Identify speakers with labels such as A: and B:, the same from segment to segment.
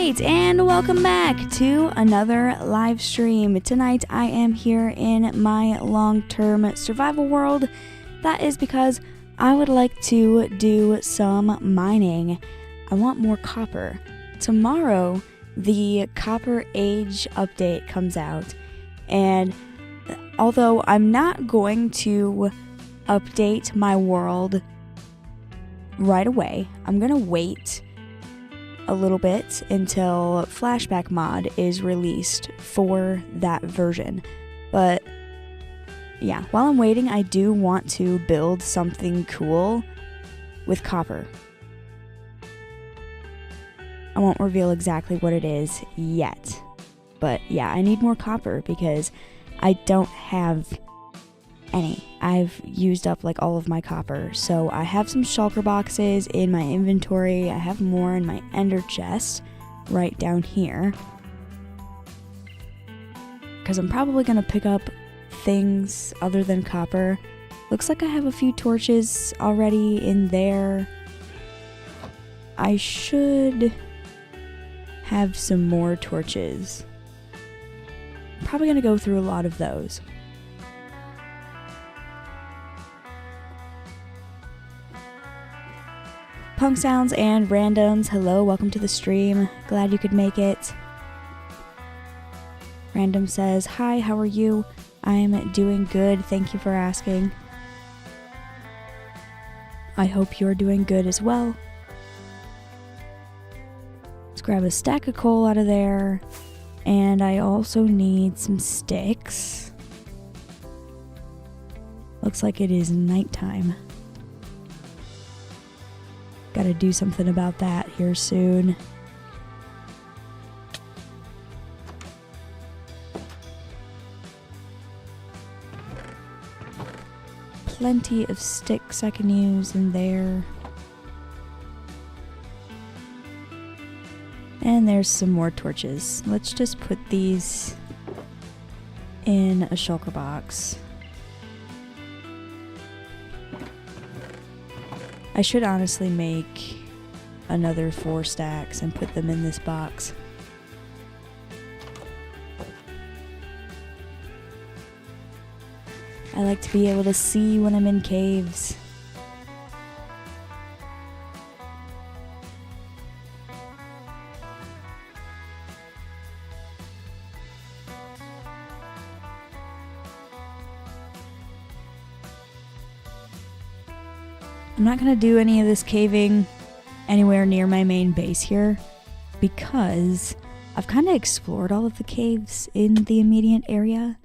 A: Alright, and welcome back to another live stream. Tonight I am here in my long-term survival world. That is because I would like to do some mining. I want more copper. Tomorrow, the Copper Age update comes out, and although I'm not going to update my world right away, I'm gonna wait a little bit until Flashback mod is released for that version. But yeah, while I'm waiting, I do want to build something cool with copper. I won't reveal exactly what it is yet, but yeah, I need more copper because I don't have any. I've used up like all of my copper, so I have some shulker boxes in my inventory. I have more in my ender chest right down here because I'm probably gonna pick up things other than copper. Looks like I have a few torches already in there. I should have some more torches. I'm probably gonna go through a lot of those. Punk Sounds and Randoms, hello, welcome to the stream. Glad you could make it. Random says, hi, how are you? I'm doing good, thank you for asking. I hope you're doing good as well. Let's grab a stack of coal out of there. And I also need some sticks. Looks like it is nighttime. Gotta do something about that here soon. Plenty of sticks I can use in there. And there's some more torches. Let's just put these in a shulker box. I should honestly make another 4 stacks and put them in this box. I like to be able to see when I'm in caves. I'm not going to do any of this caving anywhere near my main base here because I've kind of explored all of the caves in the immediate area.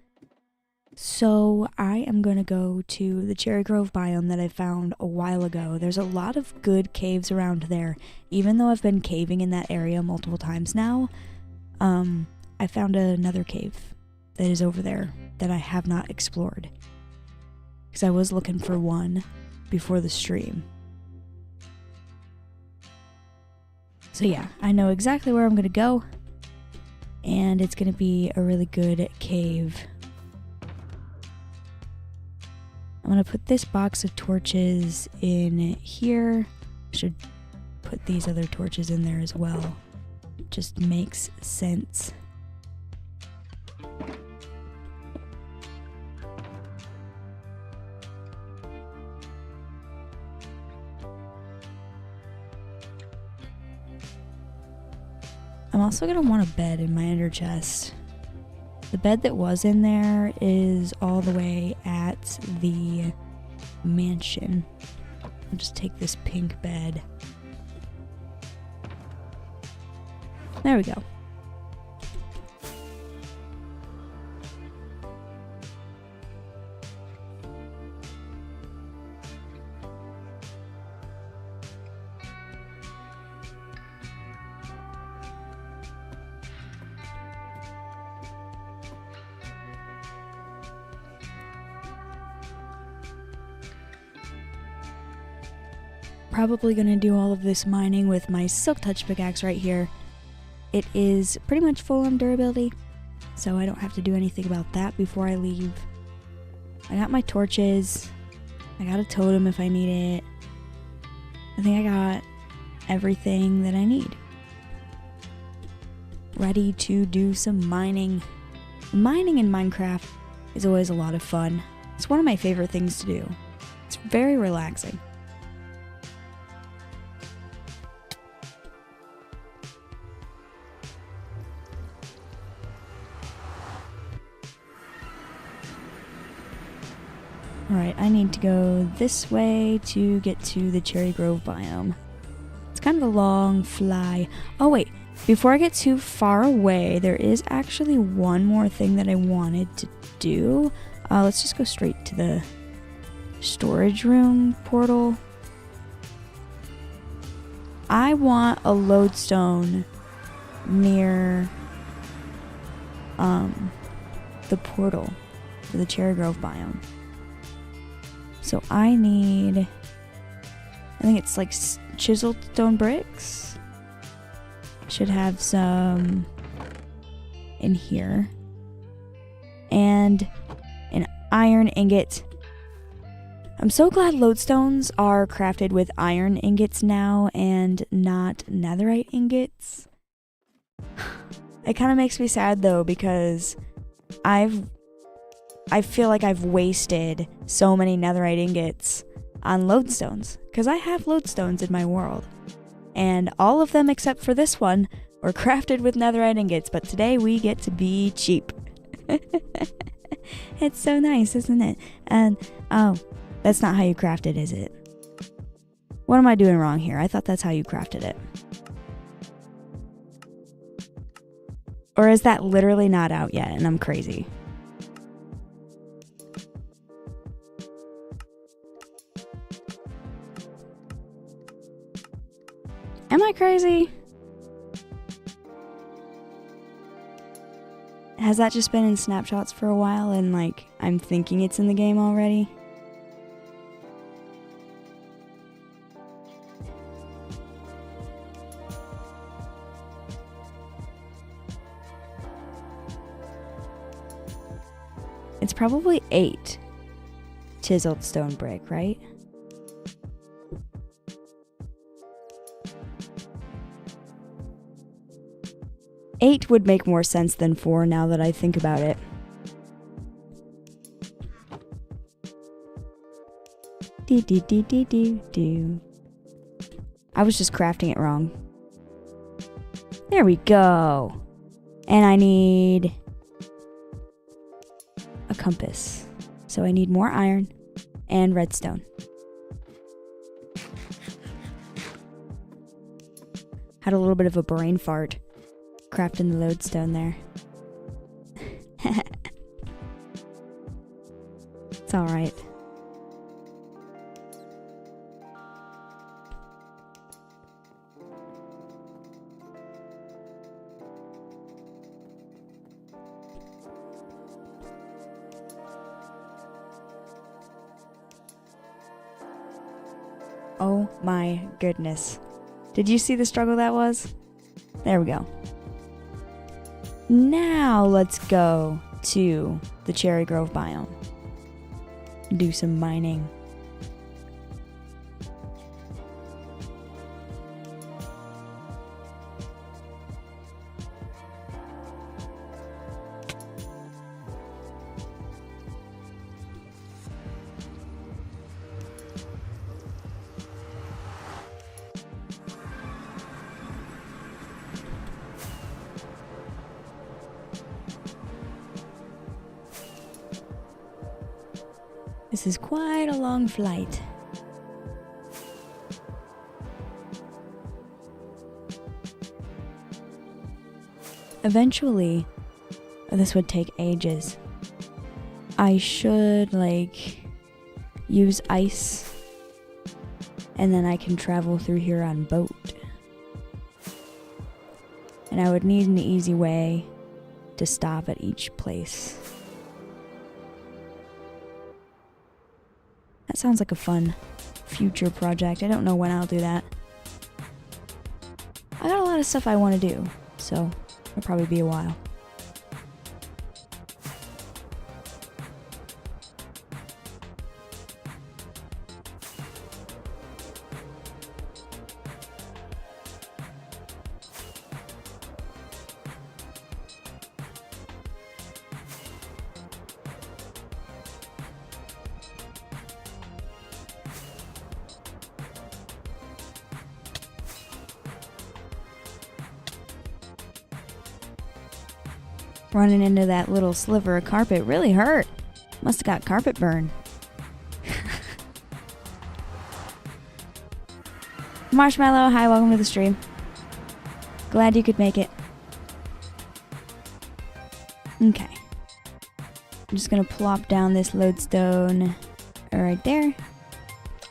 A: So I am going to go to the Cherry Grove biome that I found a while ago. There's a lot of good caves around there. Even though I've been caving in that area multiple times now, I found another cave that is over there that I have not explored because I was looking for one before the stream. So yeah, I know exactly where I'm gonna go, and it's gonna be a really good cave. I'm gonna put this box of torches in here. Should put these other torches in there as well. It just makes sense. I'm also going to want a bed in my ender chest. The bed that was in there is all the way at the mansion. I'll just take this pink bed. There we go. Probably gonna do all of this mining with my Silk Touch pickaxe right here. It is pretty much full on durability, so I don't have to do anything about that before I leave. I got my torches. I got a totem if I need it. I think I got everything that I need. ready to do some mining. Mining in Minecraft is always a lot of fun. It's one of my favorite things to do. It's very relaxing. Alright, I need to go this way to get to the Cherry Grove biome. It's kind of a long fly. Oh wait, before I get too far away, there is actually one more thing that I wanted to do. Let's just go straight to the storage room portal. I want a lodestone near the portal for the Cherry Grove biome. So I need, I think it's like chiseled stone bricks. Should have some in here. And an iron ingot. I'm so glad lodestones are crafted with iron ingots now and not netherite ingots. It kind of makes me sad though, because I feel like I've wasted so many netherite ingots on lodestones, because I have lodestones in my world. And all of them except for this one were crafted with netherite ingots, but today we get to be cheap. It's so nice, isn't it? And, oh, that's not how you craft it, is it? What am I doing wrong here? I thought that's how you crafted it. Or is that literally not out yet and I'm crazy? Am I crazy? Has that just been in snapshots for a while and like I'm thinking it's in the game already? It's probably 8 chiseled stone brick, right? Eight would make more sense than 4 now that I think about it. Do. I was just crafting it wrong. There we go. And I need a compass. So I need more iron and redstone. Had a little bit of a brain fart crafting the lodestone there. It's alright. Oh my goodness. Did you see the struggle that was? There we go. Now let's go to the Cherry Grove biome. Do some mining. This is quite a long flight. Eventually, this would take ages. I should, use ice, and then I can travel through here on boat. And I would need an easy way to stop at each place. That sounds like a fun future project. I don't know when I'll do that. I got a lot of stuff I want to do, so it'll probably be a while. Running into that little sliver of carpet really hurt. Must have got carpet burn. Marshmallow, hi, welcome to the stream. Glad you could make it. Okay. I'm just gonna plop down this lodestone right there.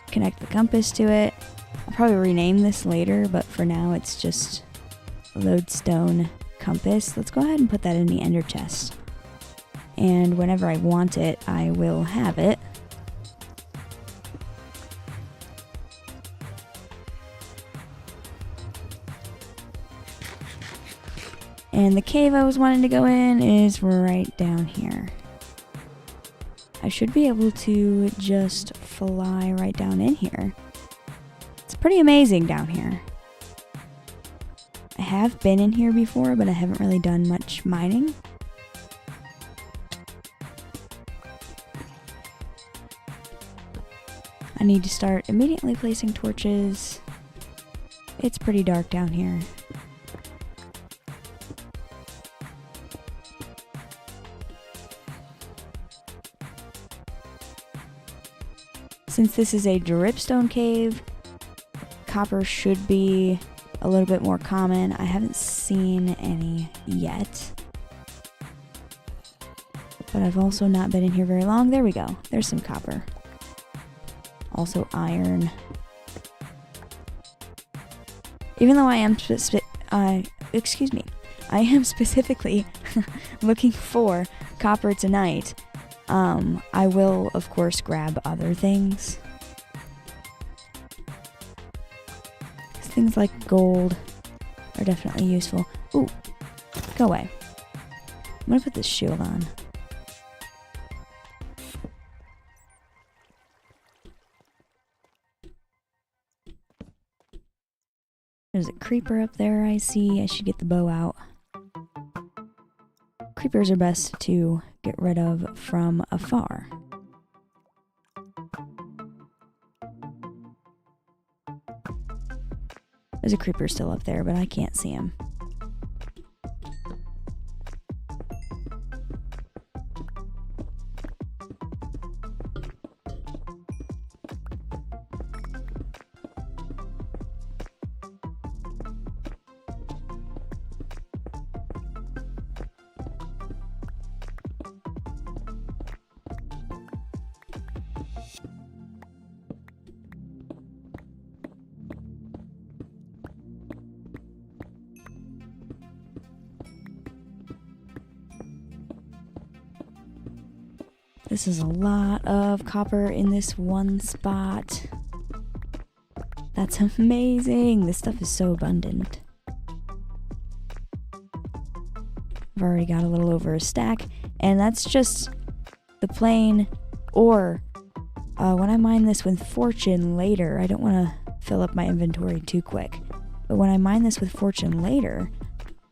A: Connect the compass to it. I'll probably rename this later, but for now it's just lodestone compass. Let's go ahead and put that in the ender chest. And whenever I want it, I will have it. And the cave I was wanting to go in is right down here. I should be able to just fly right down in here. It's pretty amazing down here. I have been in here before, but I haven't really done much mining. I need to start immediately placing torches. It's pretty dark down here. Since this is a dripstone cave, copper should be a little bit more common. I haven't seen any yet. But I've also not been in here very long. There we go. There's some copper. Also iron. Even though I am I am specifically looking for copper tonight. I will, of course, grab other things. Things like gold are definitely useful. Ooh, go away. I'm gonna put this shield on. There's a creeper up there I see. I should get the bow out. Creepers are best to get rid of from afar. There's a creeper still up there, but I can't see him. This is a lot of copper in this one spot. That's amazing. This stuff is so abundant. I've already got a little over a stack, and that's just the plain ore. When I mine this with fortune later, I don't want to fill up my inventory too quick, but when I mine this with fortune later,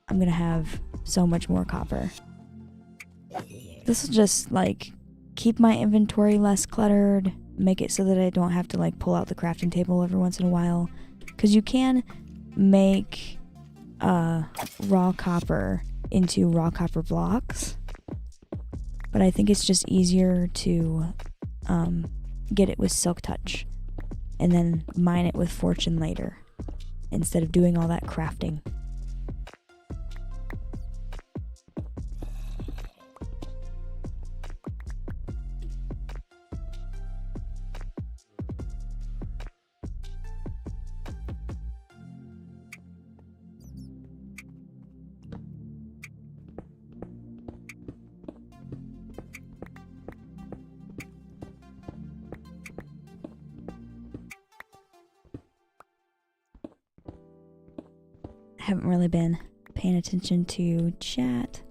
A: I'm gonna have so much more copper. This will just like keep my inventory less cluttered, make it so that I don't have to like pull out the crafting table every once in a while, because you can make raw copper into raw copper blocks, but I think it's just easier to get it with silk touch and then mine it with fortune later instead of doing all that crafting. Haven't really been paying attention to chat.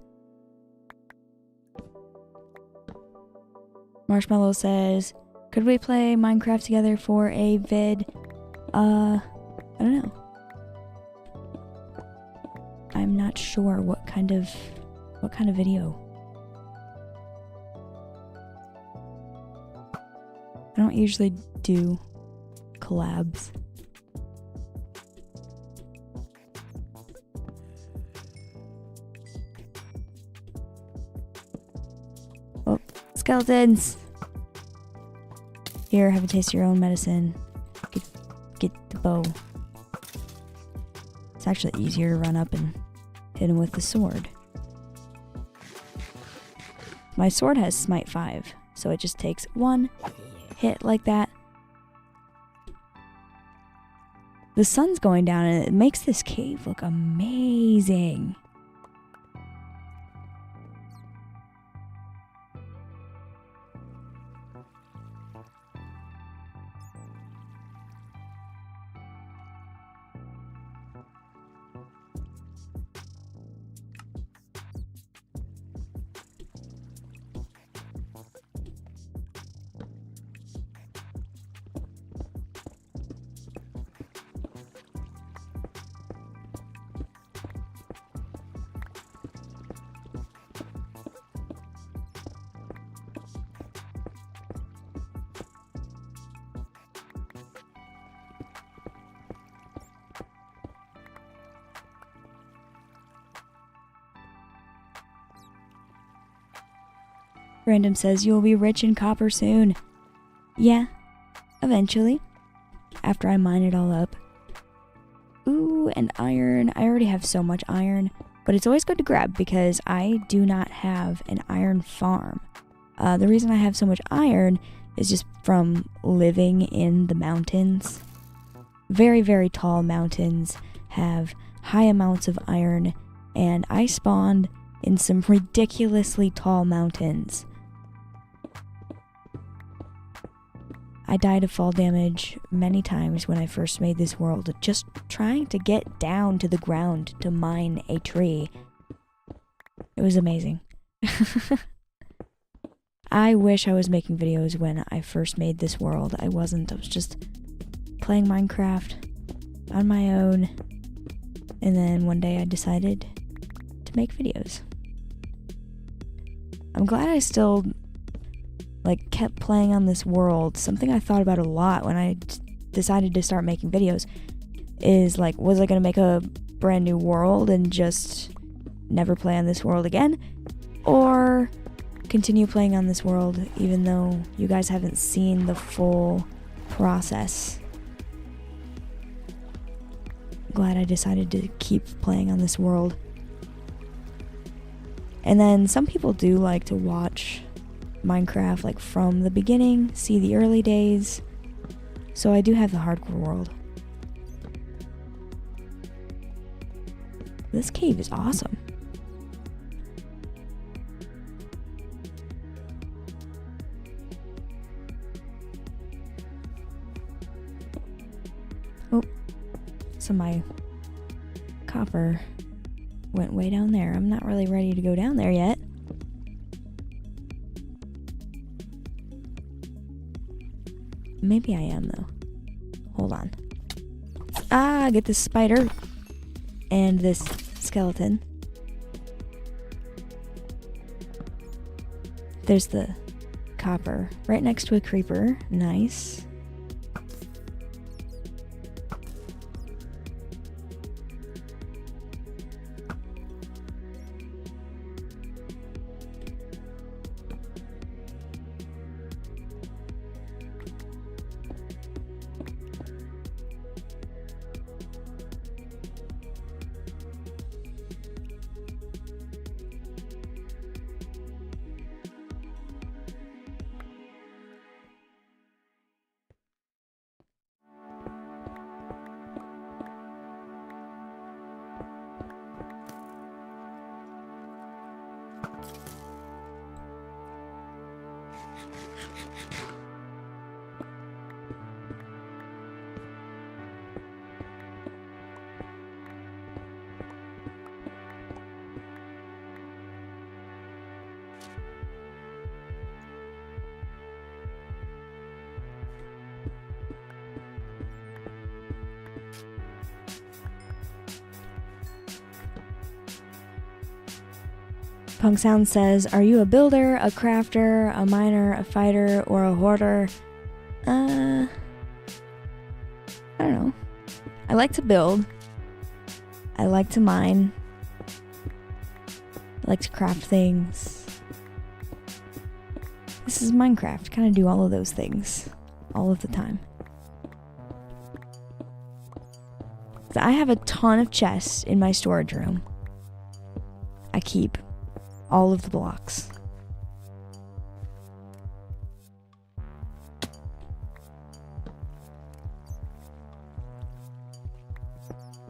A: Marshmallow says, could we play Minecraft together for a vid? I don't know. I'm not sure what kind of video. I don't usually do collabs. Skeletons! Here, have a taste of your own medicine. Get the bow. It's actually easier to run up and hit him with the sword. My sword has smite 5, so it just takes one hit like that. The sun's going down and it makes this cave look amazing. Random says you will be rich in copper soon. Yeah, eventually. After I mine it all up. Ooh, and iron. I already have so much iron. But it's always good to grab because I do not have an iron farm. The reason I have so much iron is just from living in the mountains. Very, very tall mountains have high amounts of iron. And I spawned in some ridiculously tall mountains. I died of fall damage many times when I first made this world, just trying to get down to the ground to mine a tree. It was amazing. I wish I was making videos when I first made this world. I wasn't. I was just playing Minecraft on my own. And then one day I decided to make videos. I'm glad I still kept playing on this world. Something I thought about a lot when I decided to start making videos is was I gonna make a brand new world and just never play on this world again, or continue playing on this world even though you guys haven't seen the full process. Glad I decided to keep playing on this world. And then some people do like to watch Minecraft from the beginning, see the early days. So I do have the hardcore world. This cave is awesome. Oh, so my copper went way down there. I'm not really ready to go down there yet. Maybe I am, though. Hold on. Ah, get this spider. And this skeleton. There's the copper. Right next to a creeper. Nice. Punk Sound says, are you a builder, a crafter, a miner, a fighter, or a hoarder? I don't know. I like to build. I like to mine. I like to craft things. this is Minecraft. Kind of do all of those things all of the time. So I have a ton of chests in my storage room. I keep all of the blocks.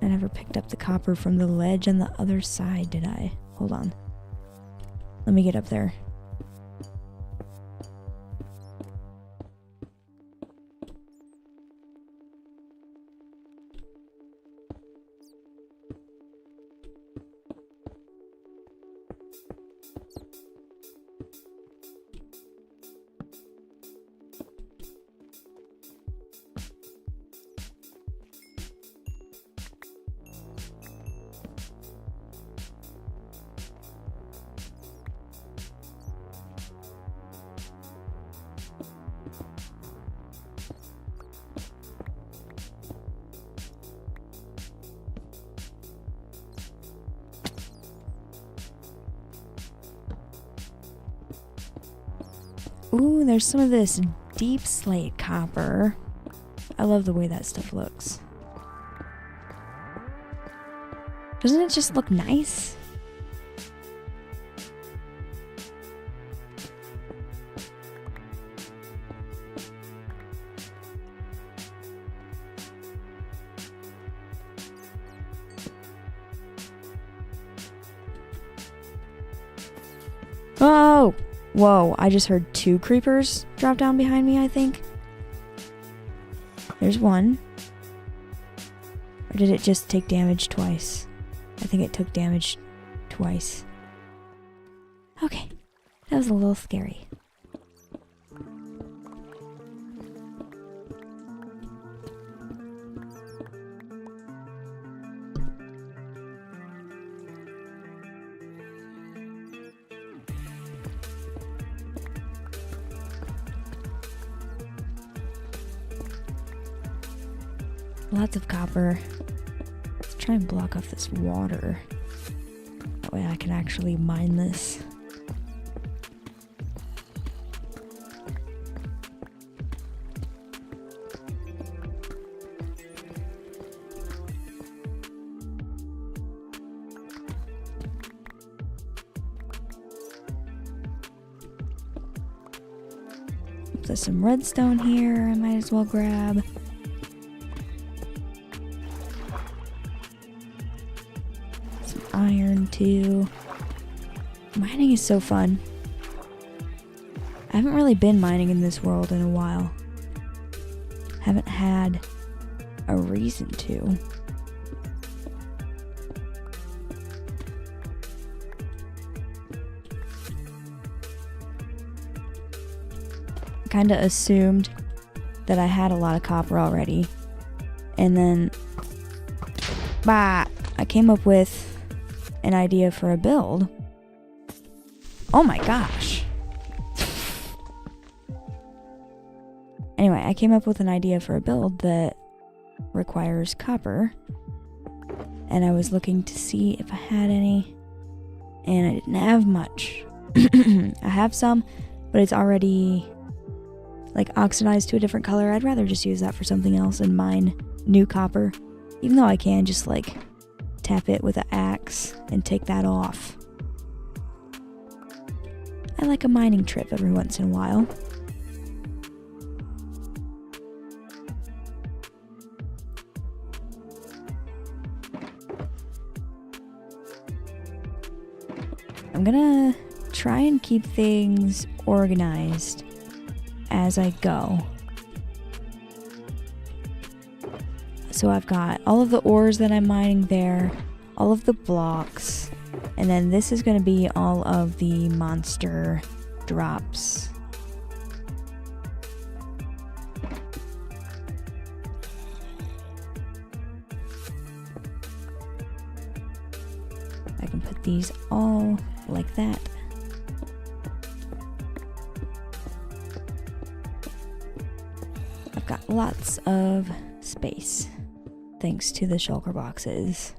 A: I never picked up the copper from the ledge on the other side, did I? Hold on. Let me get up there. Ooh, there's some of this deep slate copper. I love the way that stuff looks. Doesn't it just look nice? Oh! Whoa, I just heard 2 creepers drop down behind me, I think. There's one. Or did it just take damage twice? I think it took damage twice. Okay, that was a little scary. Lots of copper. Let's try and block off this water. That way I can actually mine this. There's some redstone here I might as well grab. Iron too. Mining is so fun. I haven't really been mining in this world in a while. Haven't had a reason to. Kinda assumed that I had a lot of copper already. And then I came up with an idea for a build. Oh my gosh. Anyway, I came up with an idea for a build that requires copper. And I was looking to see if I had any. And I didn't have much. I have some, but it's already like oxidized to a different color. I'd rather just use that for something else and mine new copper. Even though I can just like tap it with an axe and take that off. I like a mining trip every once in a while. I'm gonna try and keep things organized as I go. So I've got all of the ores that I'm mining there, all of the blocks, and then this is going to be all of the monster drops. I can put these all like that. I've got lots of space. Thanks to the shulker boxes.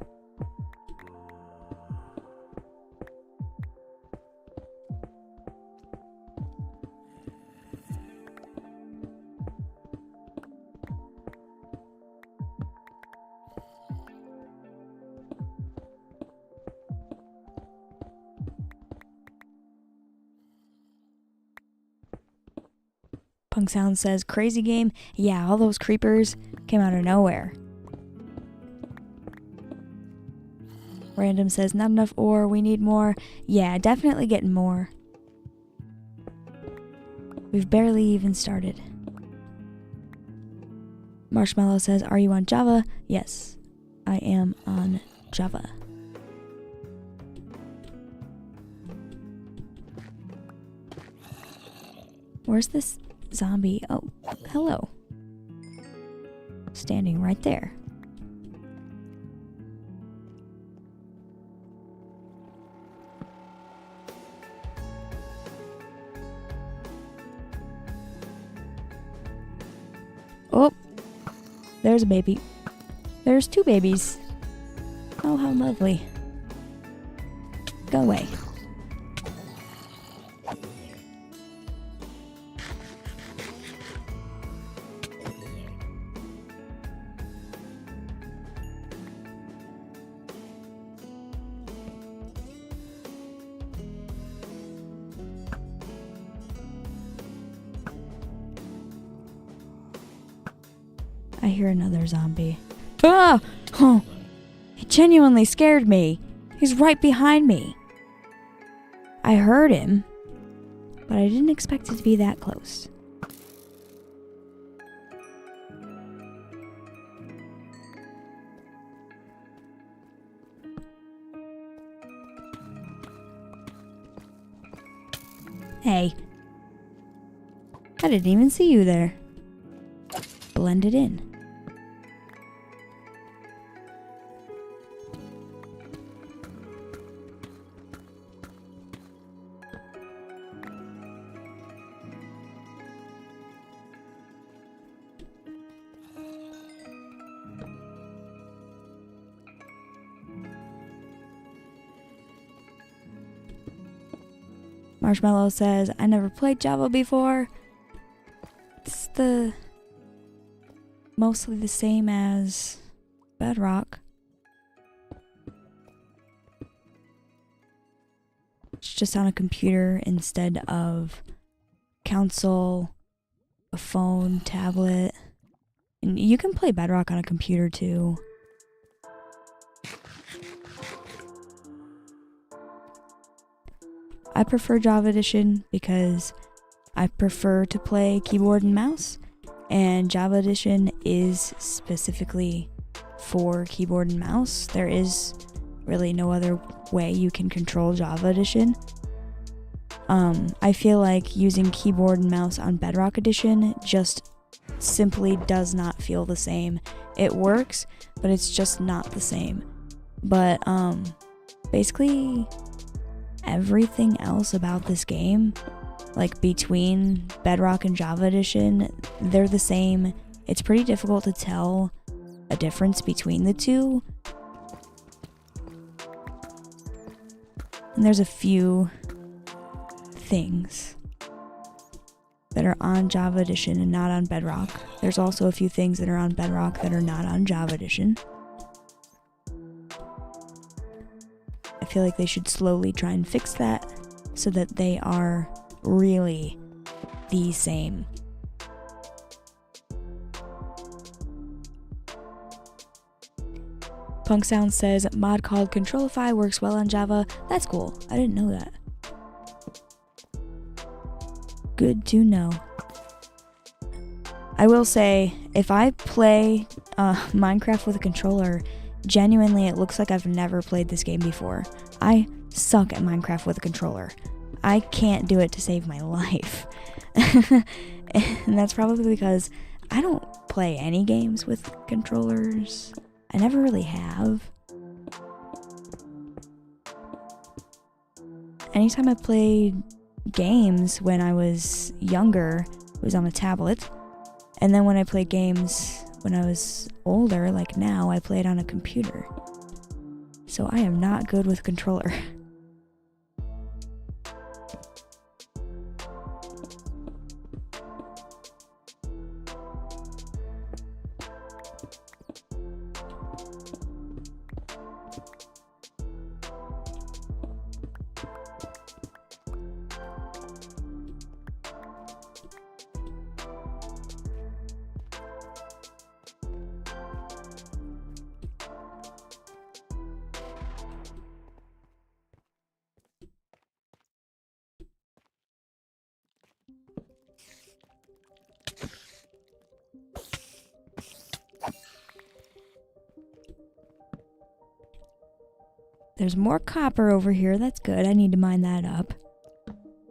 A: Punk Sound says, crazy game. Yeah, all those creepers came out of nowhere. Random says, not enough ore, we need more. Yeah, definitely getting more. We've barely even started. Marshmallow says, are you on Java? Yes, I am on Java. Where's this zombie? Oh, hello. Standing right there. Oh, there's a baby. There's 2 babies. Oh, how lovely. Go away. I hear another zombie. Ah! Oh! He genuinely scared me. He's right behind me. I heard him, but I didn't expect it to be that close. Hey. I didn't even see you there. Blended in. Marshmallow says, I never played Java before. It's mostly the same as Bedrock. It's just on a computer instead of console, a phone, tablet. And you can play Bedrock on a computer too. I prefer Java Edition because I prefer to play keyboard and mouse, and Java Edition is specifically for keyboard and mouse. There is really no other way you can control Java Edition. I feel like using keyboard and mouse on Bedrock Edition just simply does not feel the same. It works, but it's just not the same. But basically everything else about this game, like between Bedrock and Java Edition, they're the same. It's pretty difficult to tell a difference between the two. And there's a few things that are on Java Edition and not on Bedrock. There's also a few things that are on Bedrock that are not on Java Edition. I feel like they should slowly try and fix that so that they are really the same. Punk Sound says, mod called Controlify works well on Java. That's cool. I didn't know that. Good to know. I will say, if I play Minecraft with a controller, genuinely it looks like I've never played this game before. I suck at Minecraft with a controller. I can't do it to save my life. And that's probably because I don't play any games with controllers. I never really have. Anytime I played games when I was younger, it was on a tablet. And then when I played games when I was older, like now, I played on a computer. So I am not good with a controller. There's more copper over here. That's good. I need to mine that up.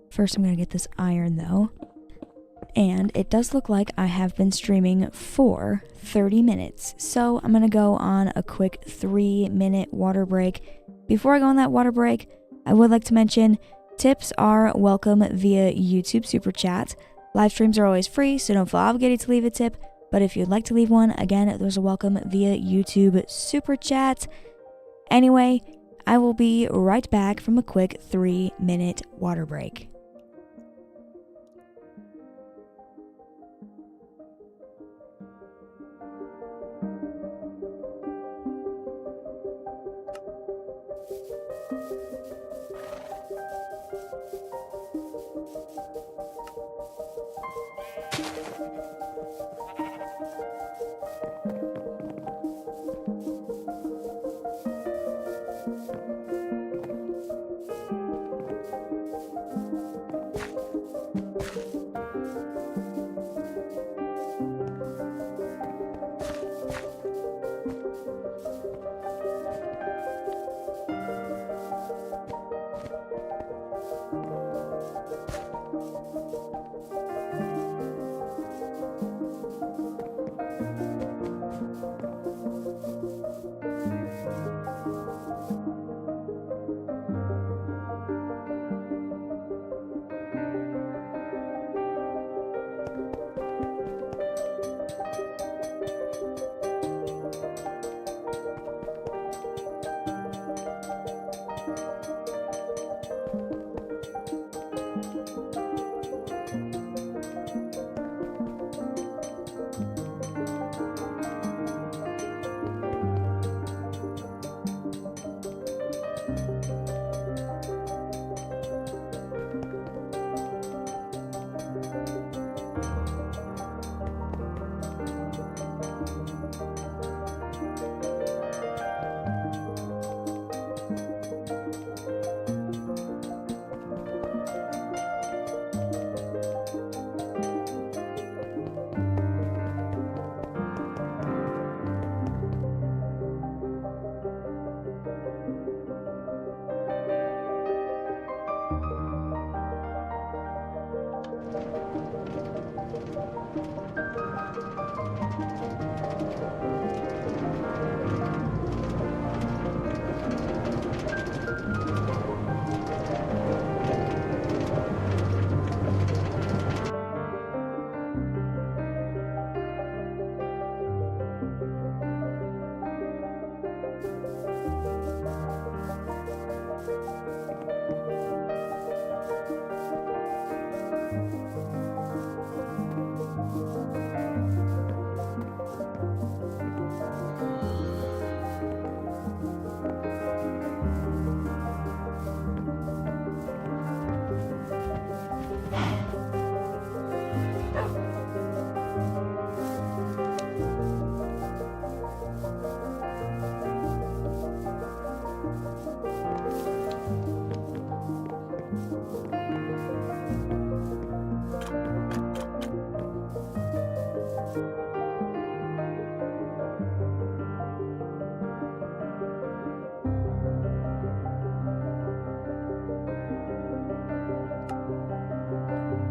A: First, I'm going to get this iron, though. And it does look like I have been streaming for 30 minutes. So I'm going to go on a quick 3-minute water break. Before I go on that water break, I would like to mention tips are welcome via YouTube Super Chat. Live streams are always free, so don't feel obligated to leave a tip. But if you'd like to leave one, again, there's a welcome via YouTube Super Chat. Anyway, I will be right back from a quick 3-minute water break.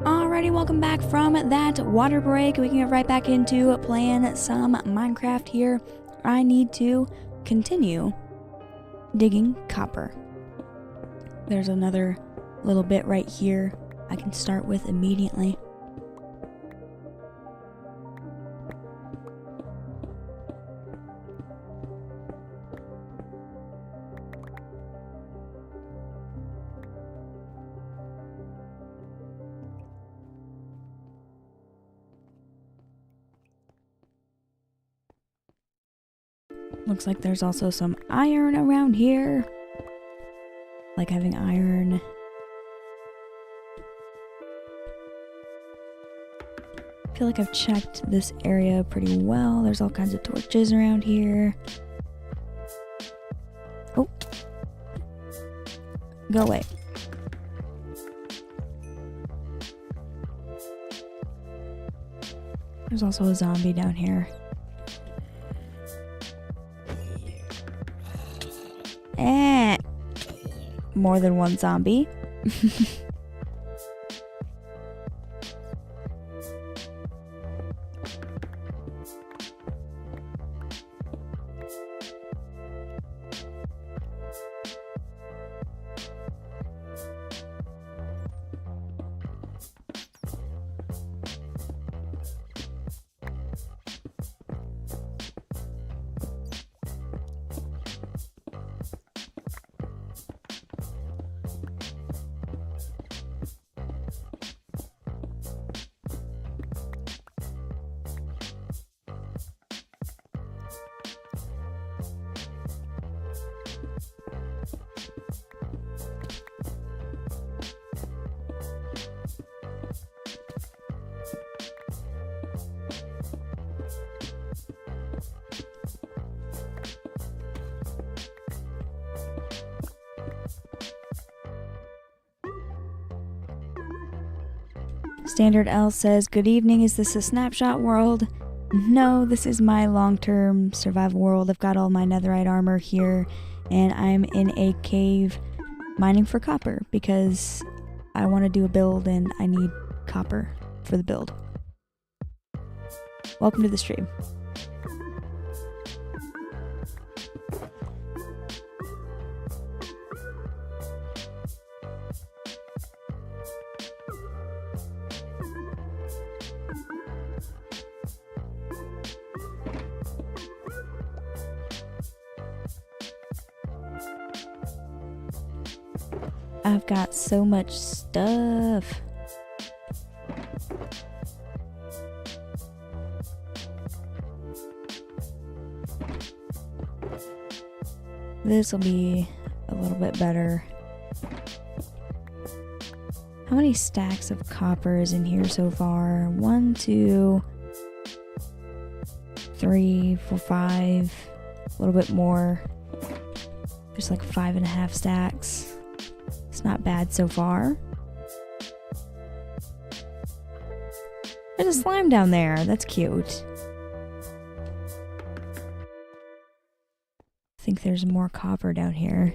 A: Alrighty, welcome back from that water break. We can get right back into playing some Minecraft here. I need to continue digging copper. There's another little bit right here I can start with immediately. Looks like there's also some iron around here. Like having iron. I feel like I've checked this area pretty well. There's all kinds of torches around here. Oh. Go away. There's also a zombie down here. more than one zombie. Standard L says, good evening, is this a snapshot world? No, this is my long-term survival world. I've got all my netherite armor here, and I'm in a cave mining for copper because I want to do a build and I need copper for the build. Welcome to the stream. I've got so much stuff. This will be a little bit better. How many stacks of copper is in here so far? 1, 2, 3, 4, 5. A little bit more. There's like 5.5 stacks. It's not bad so far. There's a slime down there. That's cute. I think there's more copper down here.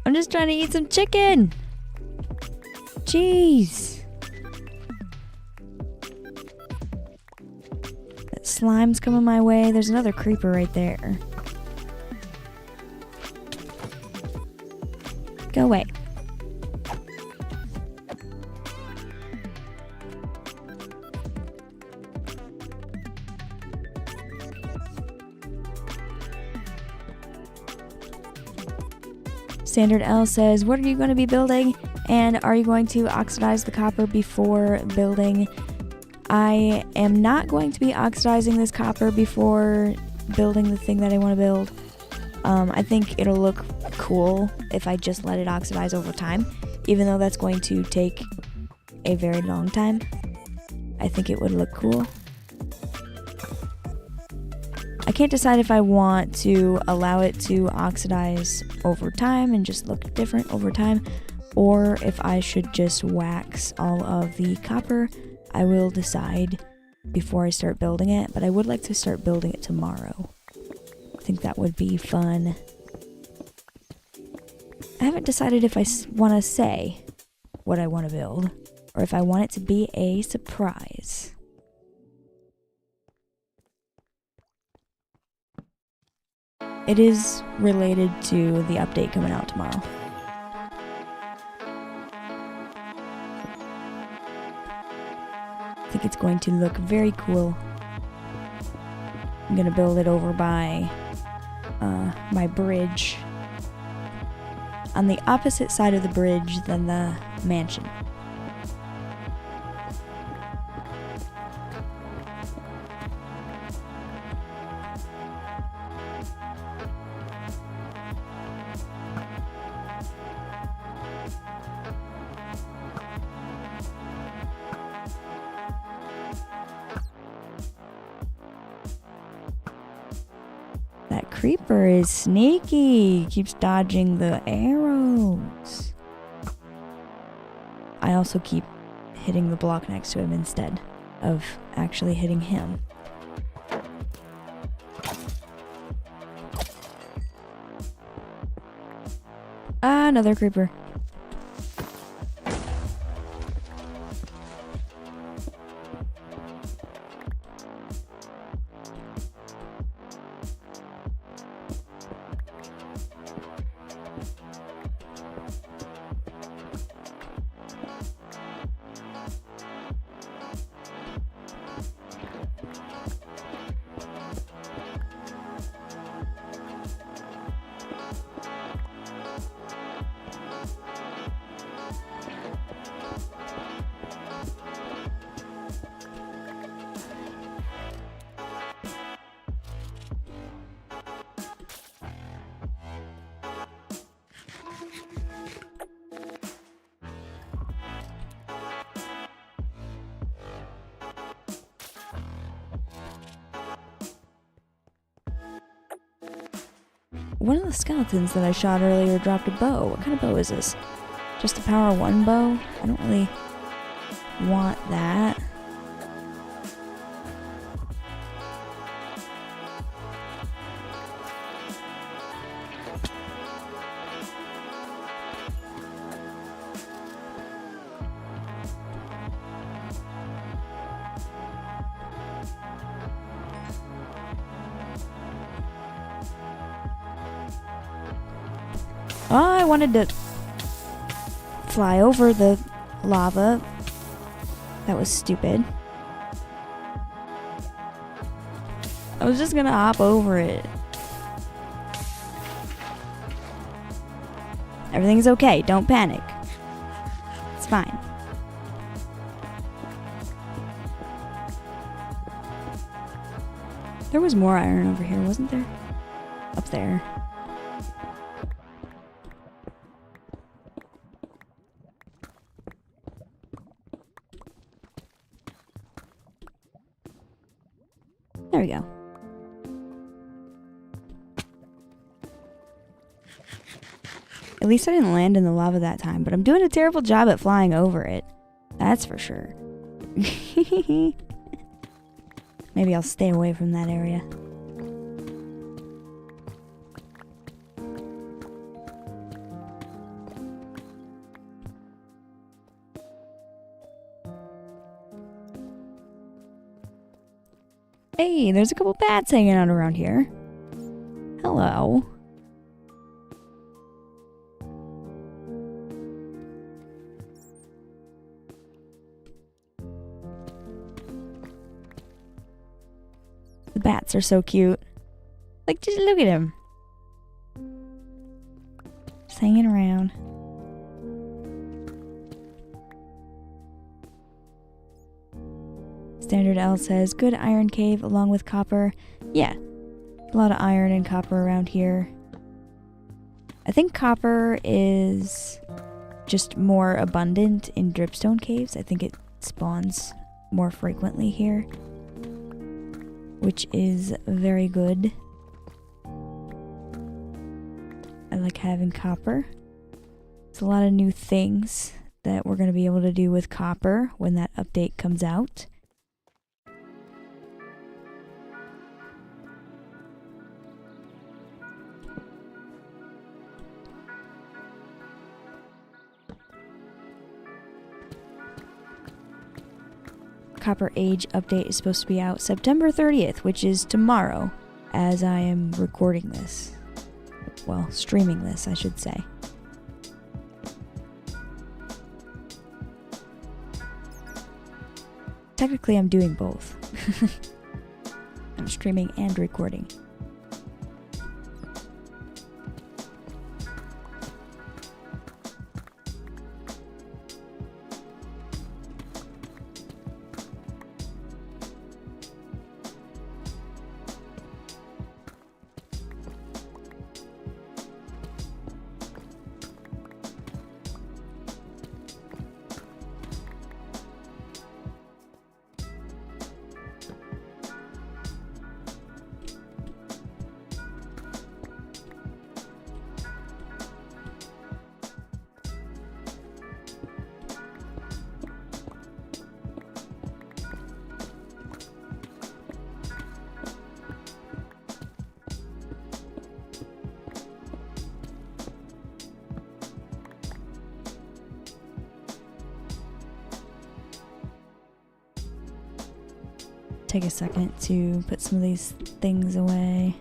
A: I'm just trying to eat some chicken. Jeez. That slime's coming my way. There's another creeper right there. Go away. Standard L says, what are you going to be building? And are you going to oxidize the copper before building? I am not going to be oxidizing this copper before building the thing that I want to build. I think it'll look cool if I just let it oxidize over time, even though that's going to take a very long time. I think it would look cool. I can't decide if I want to allow it to oxidize over time and just look different over time, or if I should just wax all of the copper. I will decide before I start building it, but I would like to start building it tomorrow. I think that would be fun. I haven't decided if I want to say what I want to build, or if I want it to be a surprise. It is related to the update coming out tomorrow. I think it's going to look very cool. I'm gonna build it over by my bridge. On the opposite side of the bridge than the mansion. creeper is sneaky. Keeps dodging the arrows. I also keep hitting the block next to him instead of actually hitting him. Ah, another creeper. One of the skeletons that I shot earlier dropped a bow. What kind of bow is this? Just a power 1 bow? I don't really want that. Oh, I wanted to fly over the lava. That was stupid. I was just gonna hop over it. Everything's okay. Don't panic. It's fine. There was more iron over here, wasn't there? Up there. There we go. At least I didn't land in the lava that time, but I'm doing a terrible job at flying over it. That's for sure. Maybe I'll stay away from that area. Hey, there's a couple bats hanging out around here. Hello. The bats are so cute. Like, just look at him. Just hanging around. Standard L says, good iron cave along with copper. Yeah, a lot of iron and copper around here. I think copper is just more abundant in dripstone caves. I think it spawns more frequently here, which is very good. I like having copper. There's a lot of new things that we're going to be able to do with copper when that update comes out. Copper Age update is supposed to be out September 30th, which is tomorrow, as I am recording this. Well, streaming this, I should say. Technically, I'm doing both. I'm streaming and recording. take a second to put some of these things away.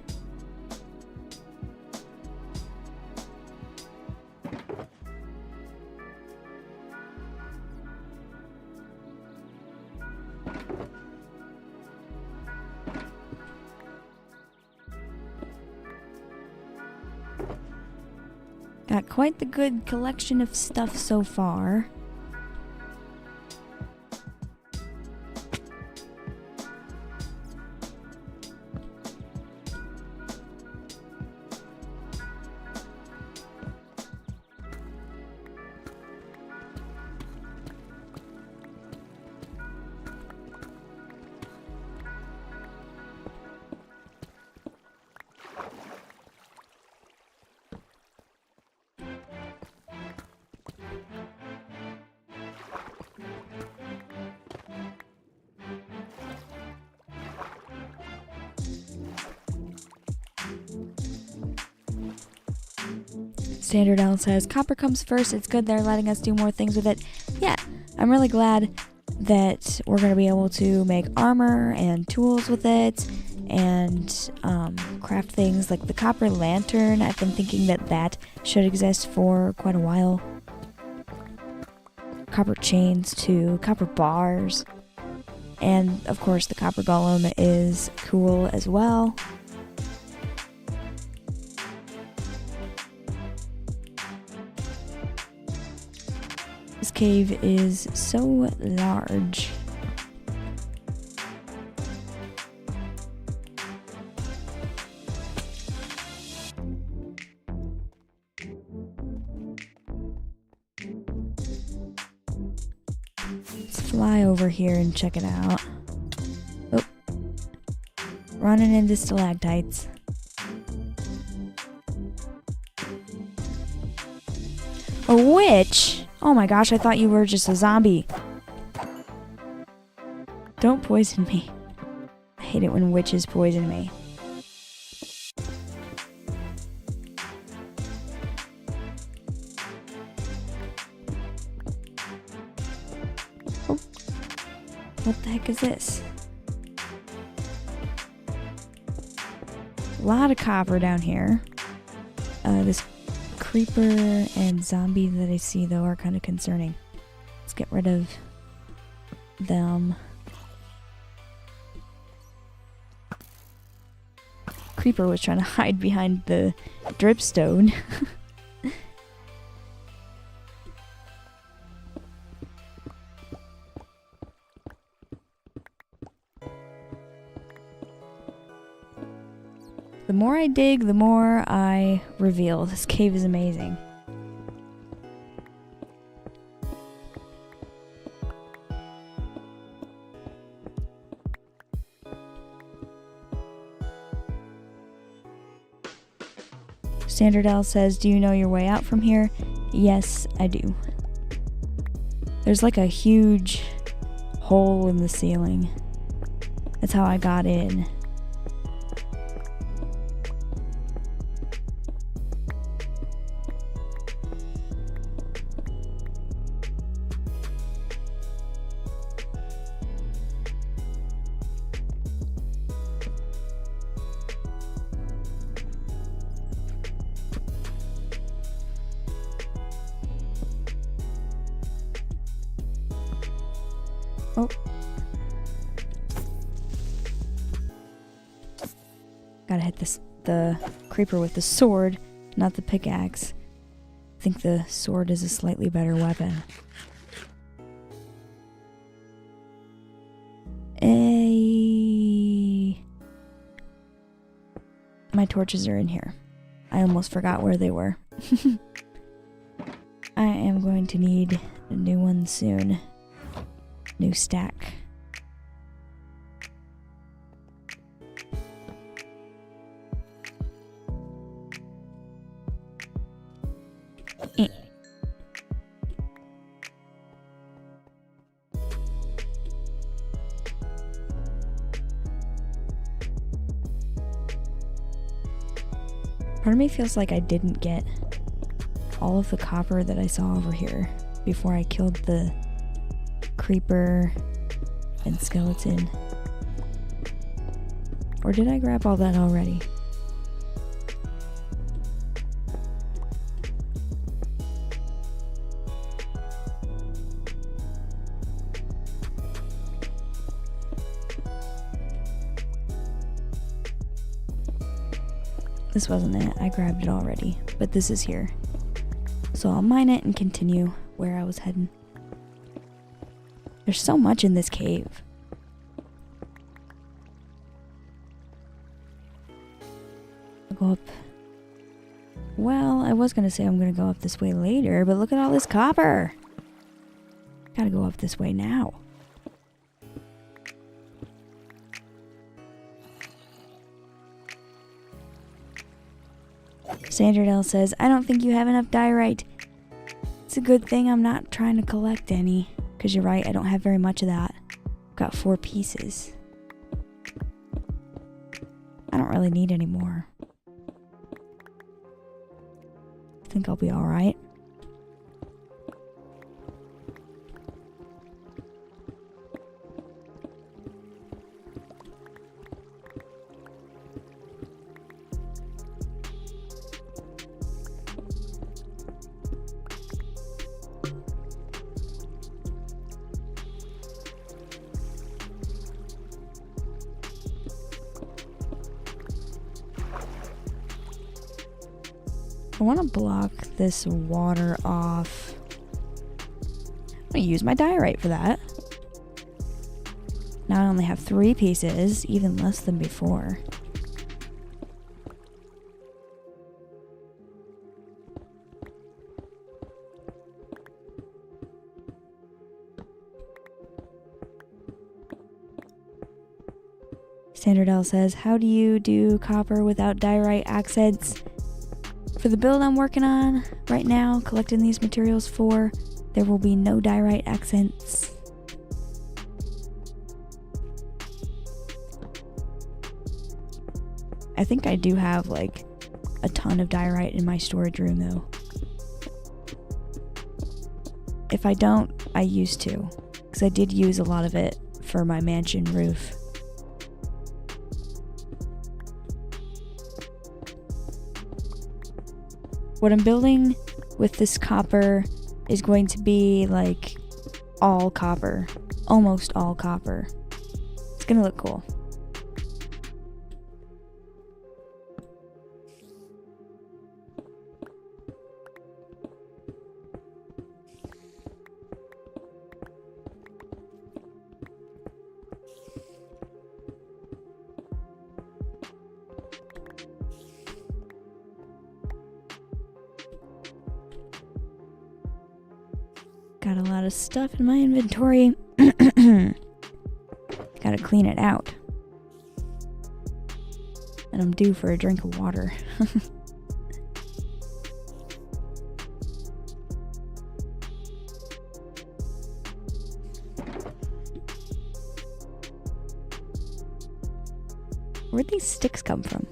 A: Got quite the good collection of stuff so far. Standard L says, copper comes first, it's good they're letting us do more things with it. Yeah, I'm really glad that we're going to be able to make armor and tools with it, and craft things like the copper lantern. I've been thinking that that should exist for quite a while. Copper chains too, copper bars, and of course the copper golem is cool as well. This cave is so large. Let's fly over here and check it out. Oh, running into stalactites. A witch? Oh my gosh, I thought you were just a zombie. Don't poison me. I hate it when witches poison me. Oh. What the heck is this? A lot of copper down here. This creeper and zombie that I see though are kind of concerning. Let's get rid of them. Creeper was trying to hide behind the dripstone. The more I dig, the more I reveal. This cave is amazing. Standard L says, do you know your way out from here? Yes, I do. There's like a huge hole in the ceiling. That's how I got in. Oh. Gotta hit the creeper with the sword, not the pickaxe. I think the sword is a slightly better weapon. My torches are in here. I almost forgot where they were. I am going to need a new one soon. New stack. Part of me feels like I didn't get all of the copper that I saw over here before I killed the creeper and skeleton. Or did I grab all that already? This wasn't it. I grabbed it already. But this is here. So I'll mine it and continue where I was heading. There's so much in this cave. I'll go up. Well, I was going to say I'm going to go up this way later, but look at all this copper. Gotta go up this way now. Sanderdale says, I don't think you have enough diorite. It's a good thing I'm not trying to collect any. Because you're right, I don't have very much of that. I've got 4 pieces. I don't really need any more. I think I'll be alright. I want to block this water off. I'm going to use my diorite for that. Now I only have 3 pieces, even less than before. Sanderdale says, how do you do copper without diorite accents? For the build I'm working on right now, collecting these materials for, there will be no diorite accents. I think I do have like a ton of diorite in my storage room though. If I don't, I used to, because I did use a lot of it for my mansion roof. What I'm building with this copper is going to be like all copper, almost all copper. It's gonna look cool. Got a lot of stuff in my inventory. Gotta clean it out. And I'm due for a drink of water. Where'd these sticks come from?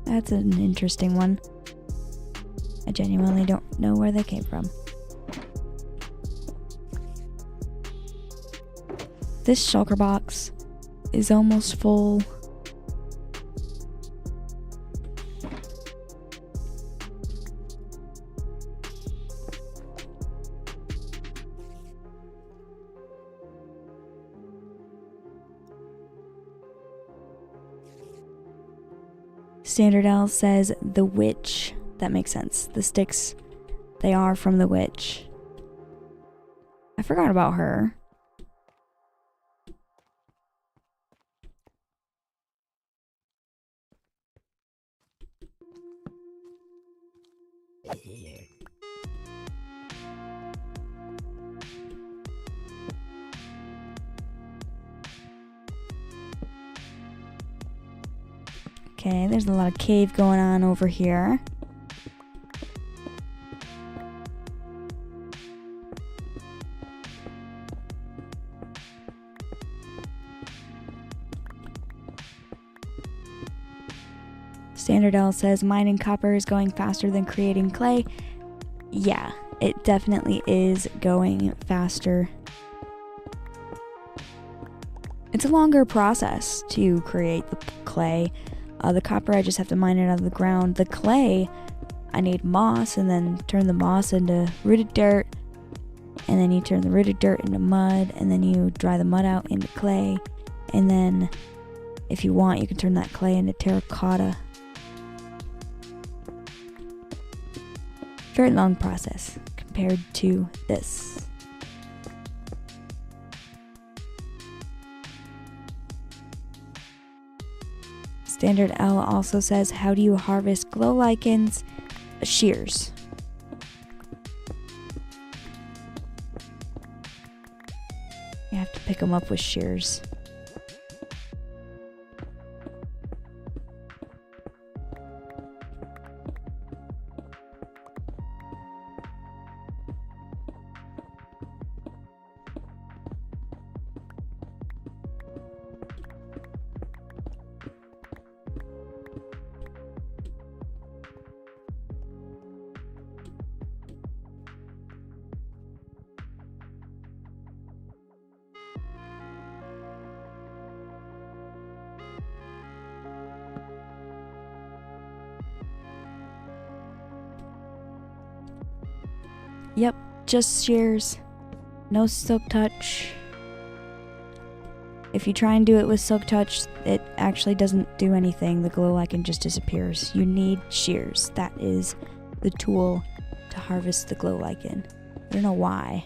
A: That's an interesting one. I genuinely don't know where they came from. This shulker box is almost full. Standardale says the witch. That makes sense. The sticks, they are from the witch. I forgot about her. Okay, there's a lot of cave going on over here. Standardale says mining copper is going faster than creating clay. Yeah, it definitely is going faster. It's a longer process to create the clay. The copper, I just have to mine it out of the ground. The clay, I need moss, and then turn the moss into rooted dirt, and then you turn the rooted dirt into mud, and then you dry the mud out into clay, and then if you want, you can turn that clay into terracotta. Very long process compared to this. Standard L also says, how do you harvest glow lichens? Shears. You have to pick them up with shears. Yep, just shears. No silk touch. If you try and do it with silk touch, it actually doesn't do anything. The glow lichen just disappears. You need shears. That is the tool to harvest the glow lichen. I don't know why.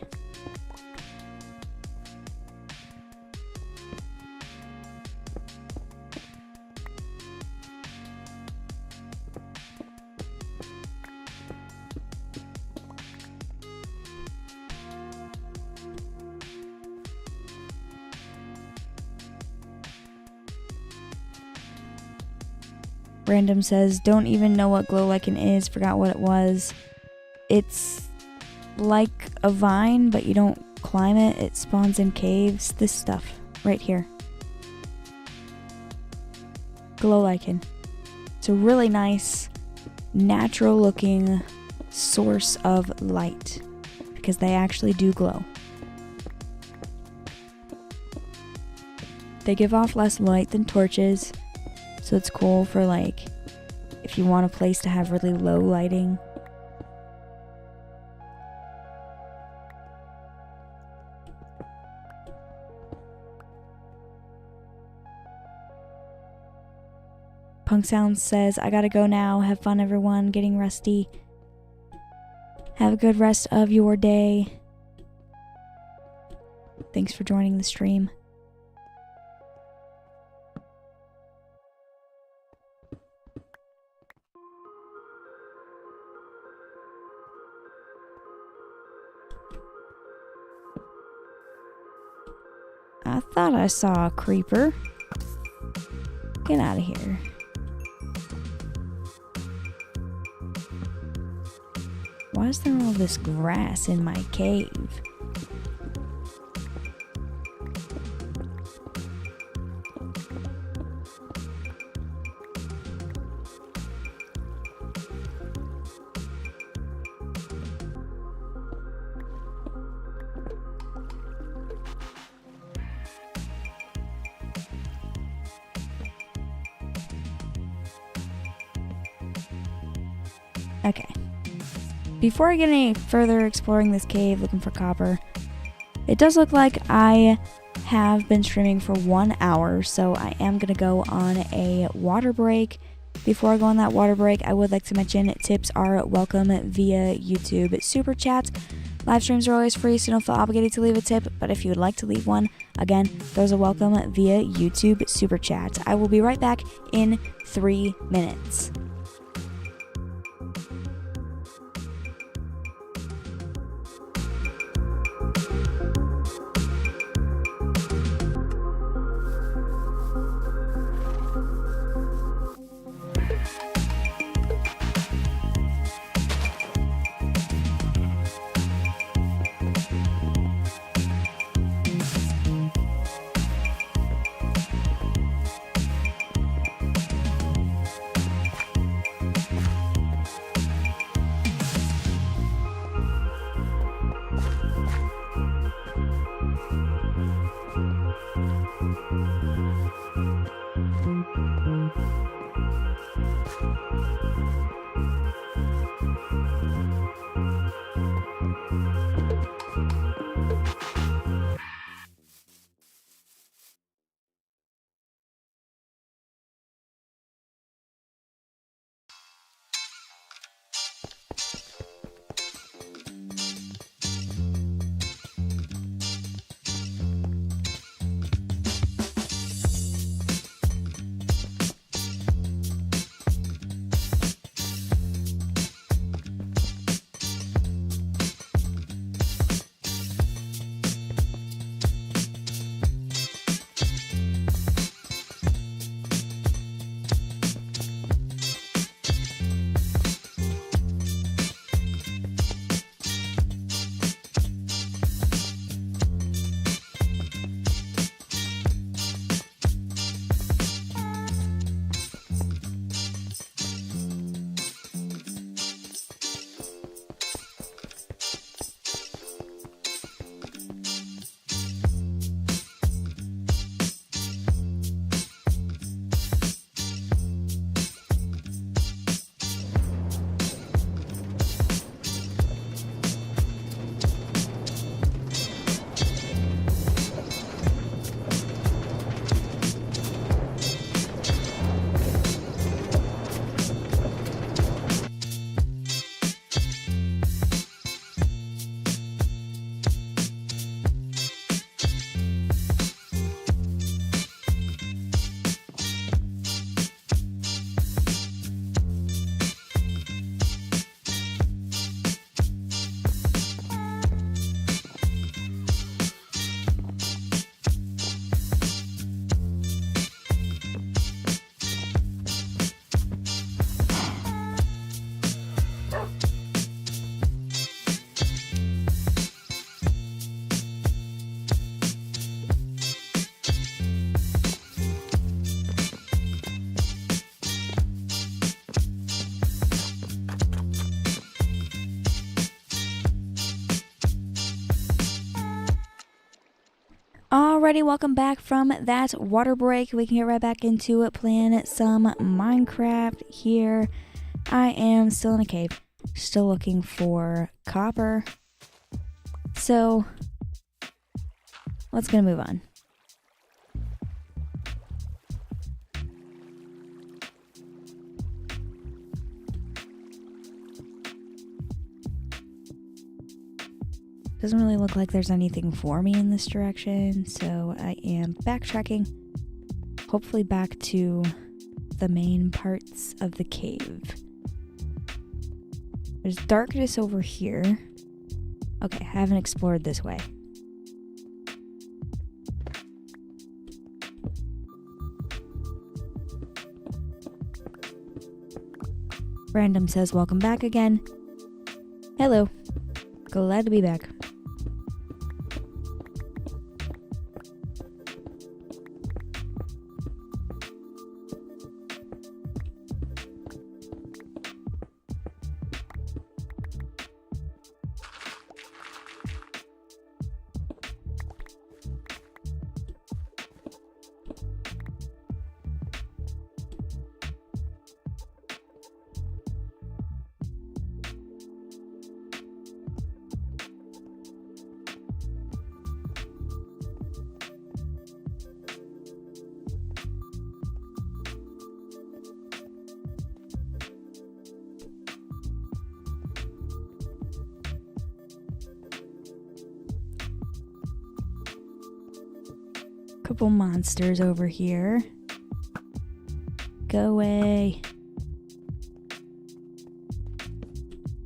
A: Random says, don't even know what glow lichen is, forgot what it was. It's like a vine, but you don't climb it. It spawns in caves. This stuff right here. Glow lichen. It's a really nice, natural looking source of light because they actually do glow. They give off less light than torches. So it's cool for like if you want a place to have really low lighting. Punk Sounds says, I gotta go now. Have fun, everyone. Getting rusty. Have a good rest of your day. Thanks for joining the stream. I thought I saw a creeper. Get out of here. Why is there all this grass in my cave? Okay. Before I get any further exploring this cave looking for copper, it does look like I have been streaming for 1 hour, so I am going to go on a water break. Before I go on that water break, I would like to mention tips are welcome via YouTube Super Chats. Live streams are always free, so don't feel obligated to leave a tip, but if you would like to leave one, again, those are welcome via YouTube Super Chats. I will be right back in 3 minutes. Alrighty, welcome back from that water break. We can get right back into it, playing some Minecraft here. I am still in a cave, still looking for copper. So, let's gonna move on. Doesn't really look like there's anything for me in this direction, so I am backtracking, hopefully back to the main parts of the cave. There's darkness over here. Okay, I haven't explored this way. Random says, welcome back again. Hello. Glad to be back. Couple monsters over here. Go away.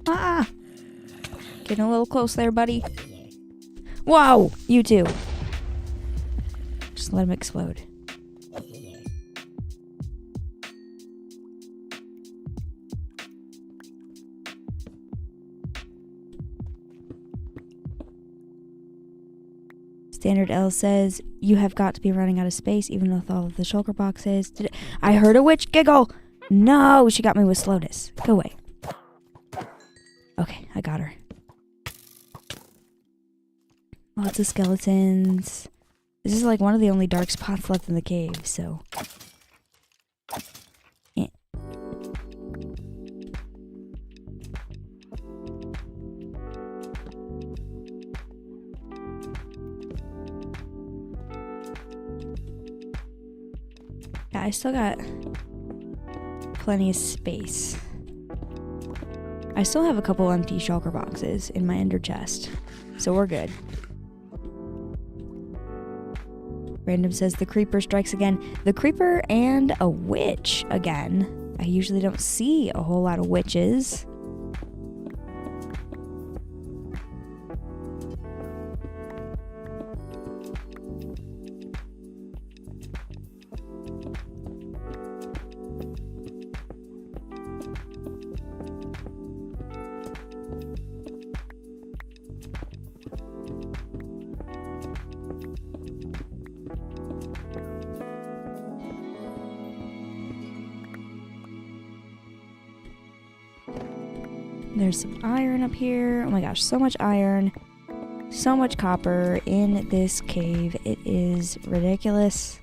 A: Ah! Getting a little close there, buddy. Whoa! You too. Just let him explode. Standard L says, you have got to be running out of space, even with all of the shulker boxes. I heard a witch giggle! No, she got me with slowness. Go away. Okay, I got her. Lots of skeletons. This is like one of the only dark spots left in the cave, so... Yeah. I still got plenty of space. I still have a couple empty shulker boxes in my ender chest, so we're good. Random says the creeper strikes again. The creeper and a witch again. I usually don't see a whole lot of witches. There's some iron up here. Oh my gosh, so much iron. So much copper in this cave. It is ridiculous.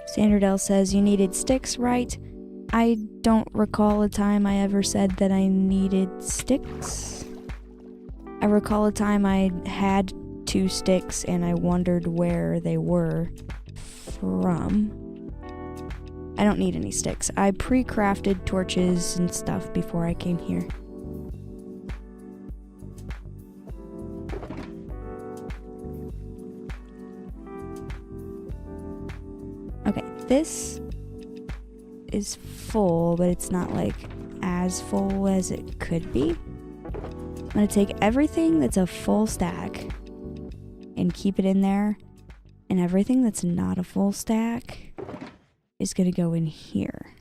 A: Standard L says you needed sticks, right? I don't recall a time I ever said that I needed sticks. I recall a time I had 2 sticks and I wondered where they were from. I don't need any sticks. I pre-crafted torches and stuff before I came here. Okay, this is full, but it's not like as full as it could be. I'm gonna take everything that's a full stack and keep it in there, and everything that's not a full stack is gonna go in here.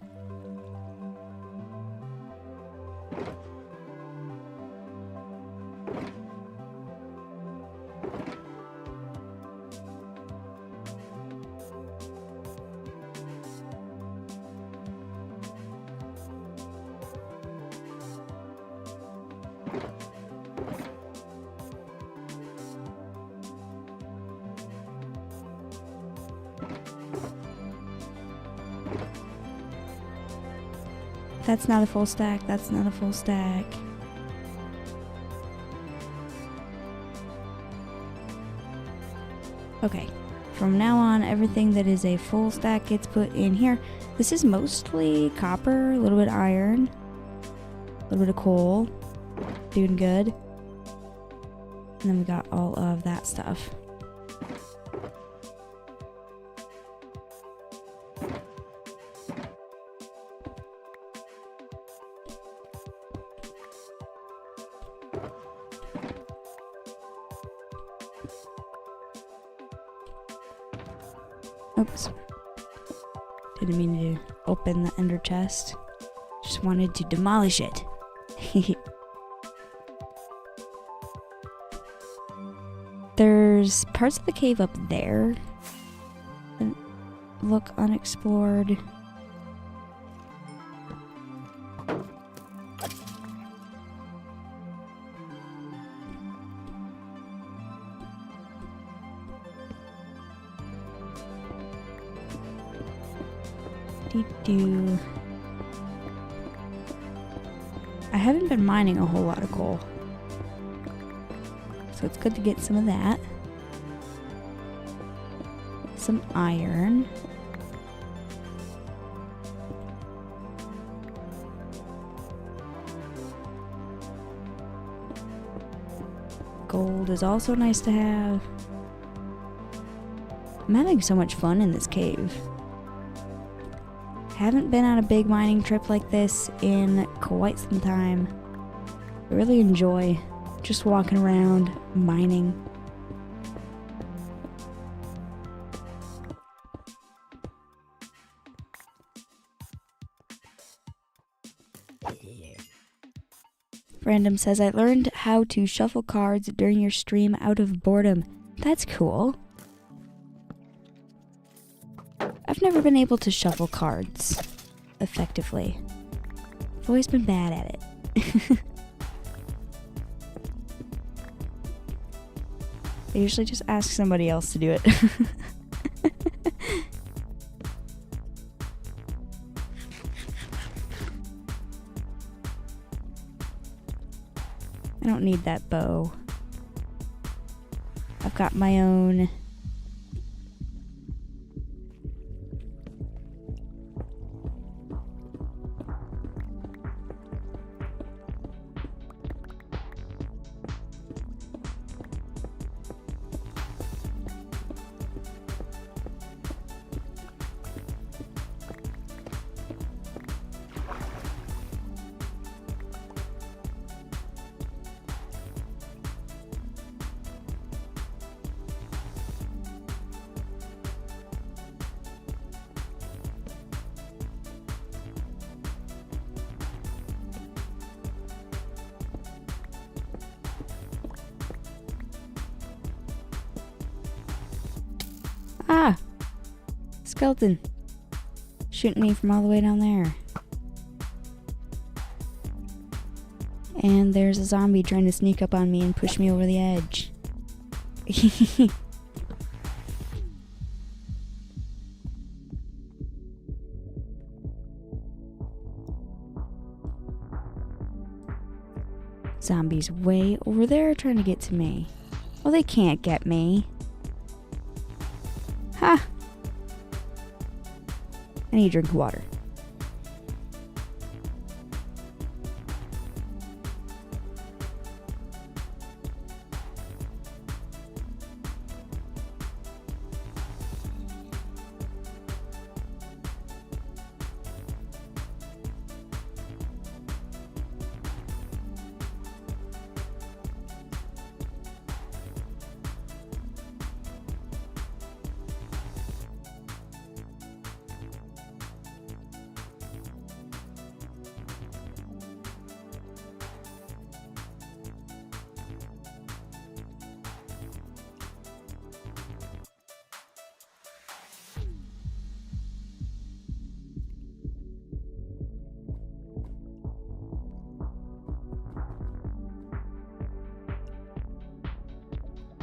A: That's not a full stack. That's not a full stack. Okay. From now on, everything that is a full stack gets put in here. This is mostly copper, a little bit of iron, a little bit of coal. Doing good. And then we got all of that stuff. Oops. Didn't mean to open the ender chest. Just wanted to demolish it. There's parts of the cave up there that look unexplored. I haven't been mining a whole lot of coal, so it's good to get some of that. Some iron. Gold is also nice to have. I'm having so much fun in this cave. Haven't been on a big mining trip like this in quite some time. I really enjoy just walking around mining. Random says, I learned how to shuffle cards during your stream out of boredom. That's cool. I've never been able to shuffle cards effectively. I've always been bad at it. I usually just ask somebody else to do it. I don't need that bow. I've got my own. Ah! Skeleton. Shooting me from all the way down there. And there's a zombie trying to sneak up on me and push me over the edge. Zombies way over there trying to get to me. Well, they can't get me. Ha! I need a drink of water.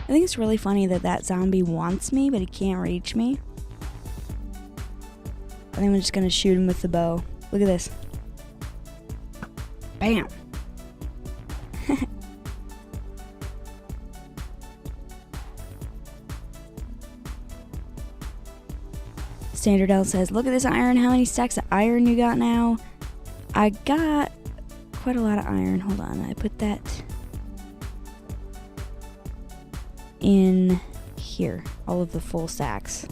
A: I think it's really funny that that zombie wants me, but he can't reach me. I think I'm just gonna shoot him with the bow. Look at this. Bam! Standard L says, look at this iron. How many stacks of iron you got now? I got quite a lot of iron. Hold on. I put that in here. All of the full stacks.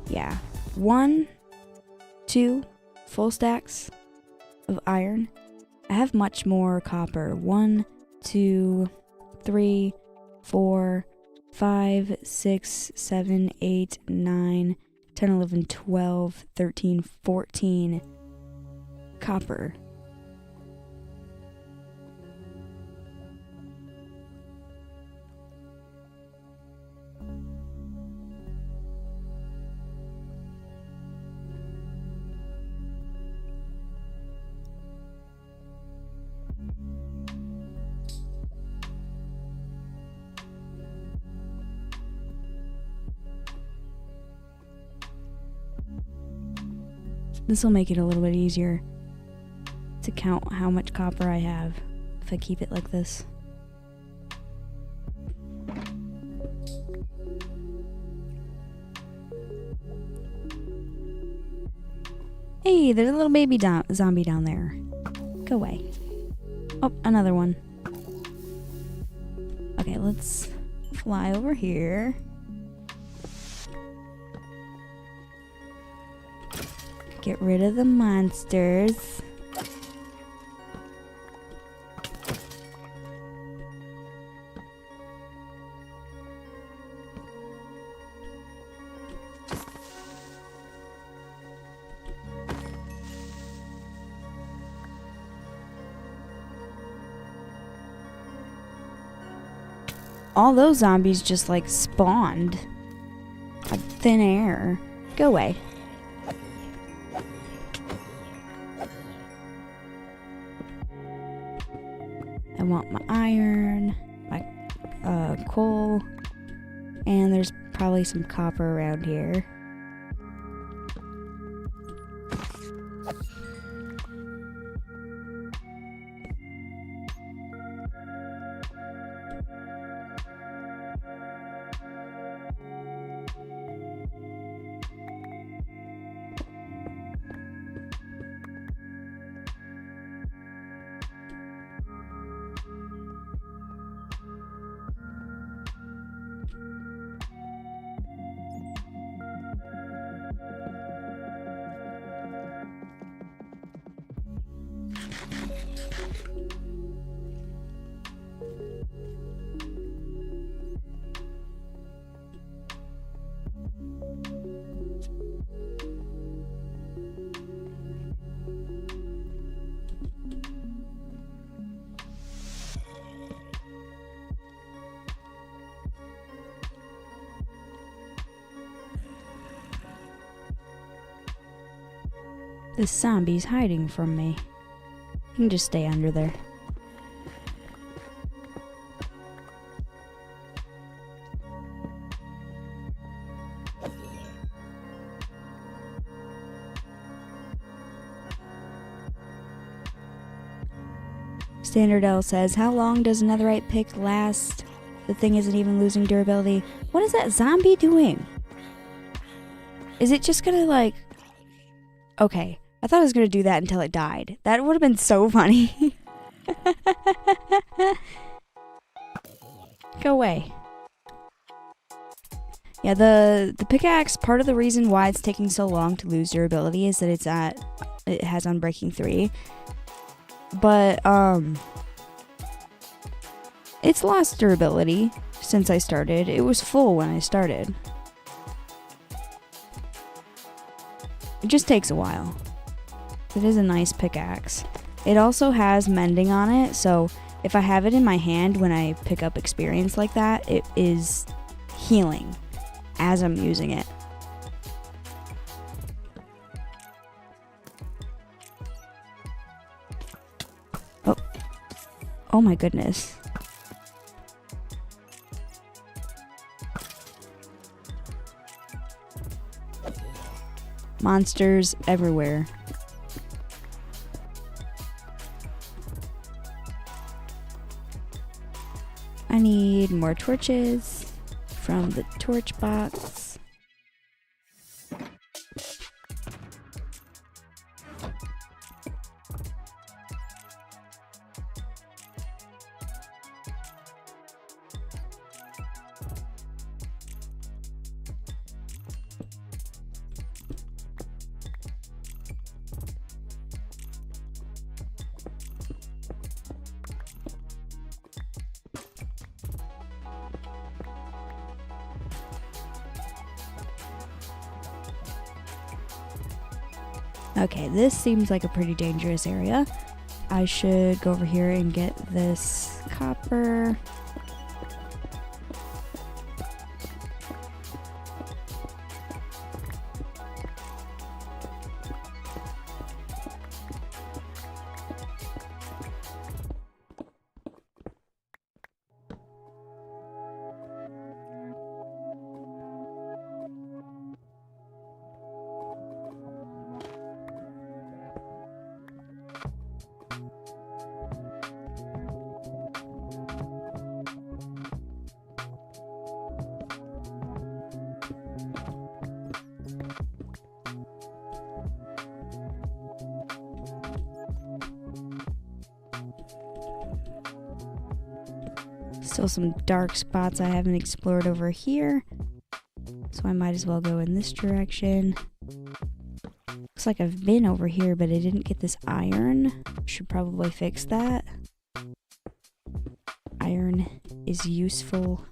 A: Yeah. 1, 2 full stacks of iron. I have much more copper. 1, 2, 3, 4, 5, 6, 7, 8, 9, 10, 11, 12, 13, 14 copper. This will make it a little bit easier to count how much copper I have if I keep it like this. Hey, there's a little baby zombie down there. Go away. Oh, another one. Okay, let's fly over here. Get rid of the monsters. All those zombies just like spawned like thin air. Go away. I want my iron, my coal, and there's probably some copper around here. This zombie's hiding from me. You can just stay under there. Standard L says, how long does netherite pick last? The thing isn't even losing durability. What is that zombie doing? Is it just gonna like... Okay, I thought it was gonna do that until it died. That would have been so funny. Go away. Yeah, the pickaxe, part of the reason why it's taking so long to lose durability is that it has Unbreaking 3. But, it's lost durability since I started. It was full when I started. It just takes a while. It is a nice pickaxe. It also has mending on it, so if I have it in my hand when I pick up experience like that, it is healing as I'm using it. Oh my goodness. Monsters everywhere. I need more torches from the torch box. Okay, this seems like a pretty dangerous area. I should go over here and get this copper. Still some dark spots I haven't explored over here, so I might as well go in this direction. Looks like I've been over here, but I didn't get this iron. Should probably fix that. Iron is useful.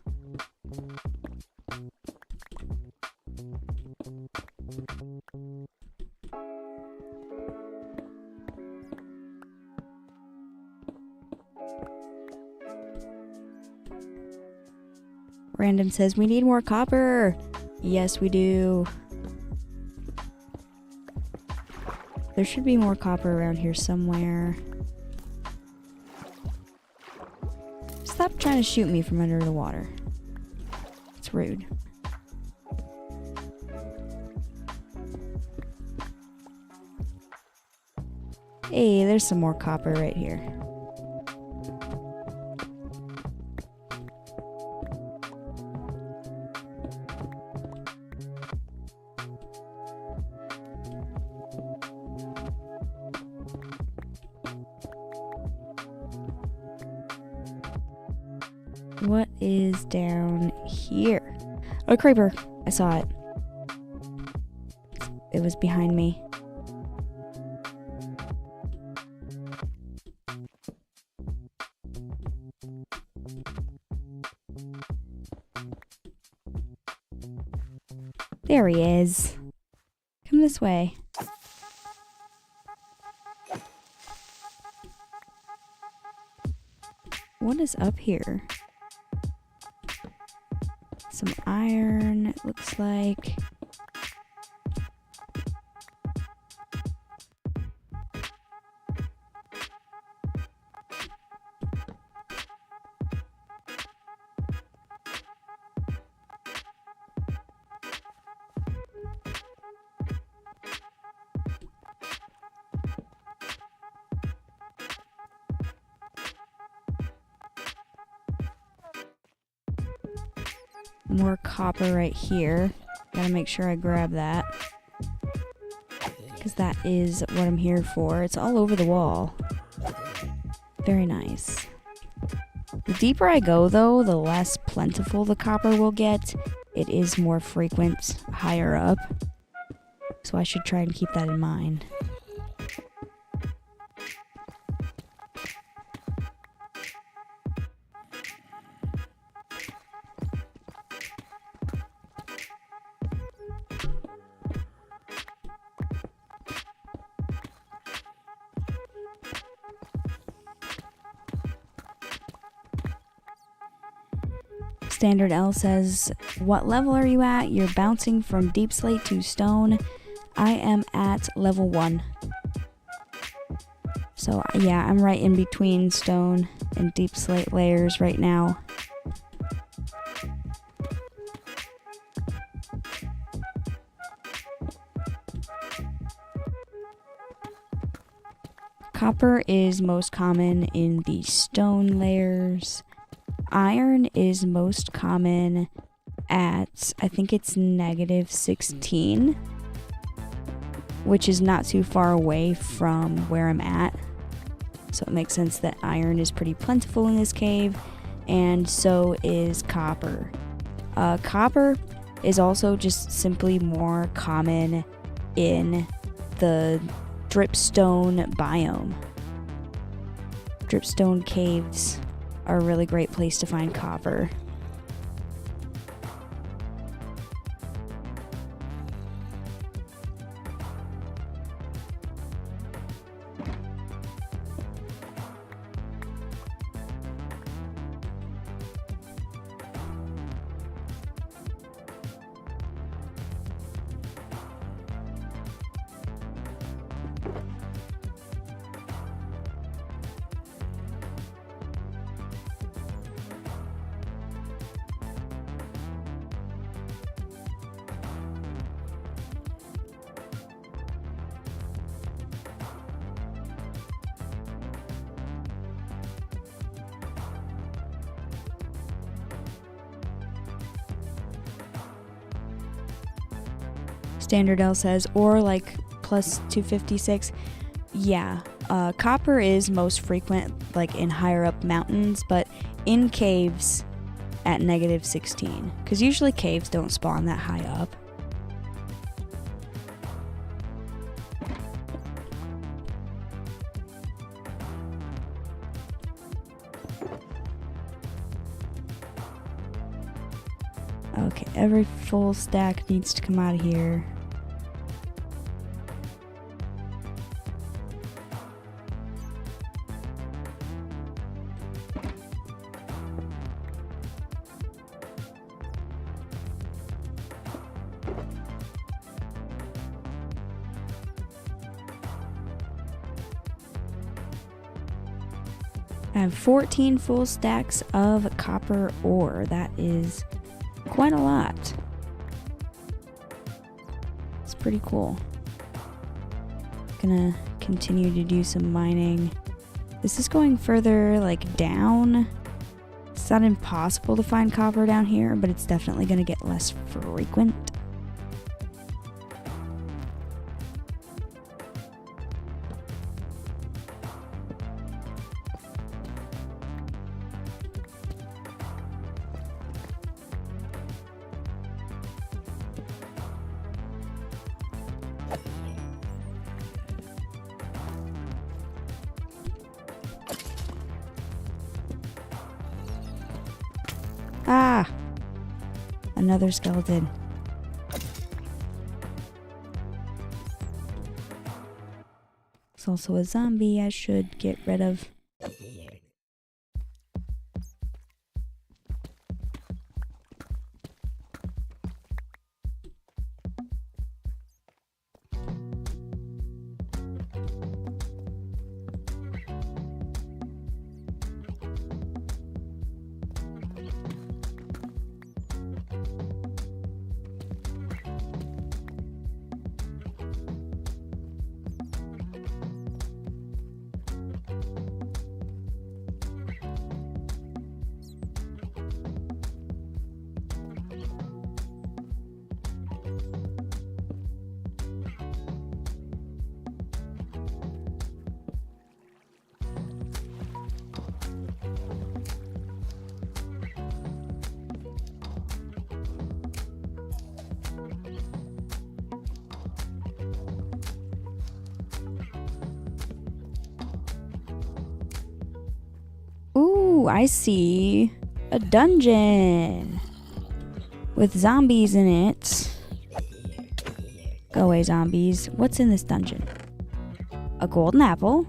A: Random says we need more copper. Yes, we do. There should be more copper around here somewhere. Stop trying to shoot me from under the water. It's rude. Hey, there's some more copper right here. What is down here? Oh, a creeper. I saw it. It was behind me. There he is. Come this way. What is up here? Some iron, it looks like. More copper right here. Gotta make sure I grab that, because that is what I'm here for. It's all over the wall. Very nice. The deeper I go, though, the less plentiful the copper will get. It is more frequent higher up, so I should try and keep that in mind. Standard L says, what level are you at? You're bouncing from deep slate to stone. I am at level 1. So yeah, I'm right in between stone and deep slate layers right now. Copper is most common in the stone layers. Iron is most common at, I think it's -16, which is not too far away from where I'm at. So it makes sense that iron is pretty plentiful in this cave, and so is copper. Copper is also just simply more common in the dripstone biome. Dripstone caves are a really great place to find copper. Standard L says, or like plus 256. Yeah, copper is most frequent like in higher up mountains, but in caves at -16, because usually caves don't spawn that high up. Okay, every full stack needs to come out of here. I have 14 full stacks of copper ore. That is quite a lot. It's pretty cool. Gonna continue to do some mining. This is going further like down. It's not impossible to find copper down here, but it's definitely gonna get less frequent. Ah! Another skeleton. There's also a zombie I should get rid of. Ooh, I see a dungeon with zombies in it. Go away, zombies. What's in this dungeon? A golden apple,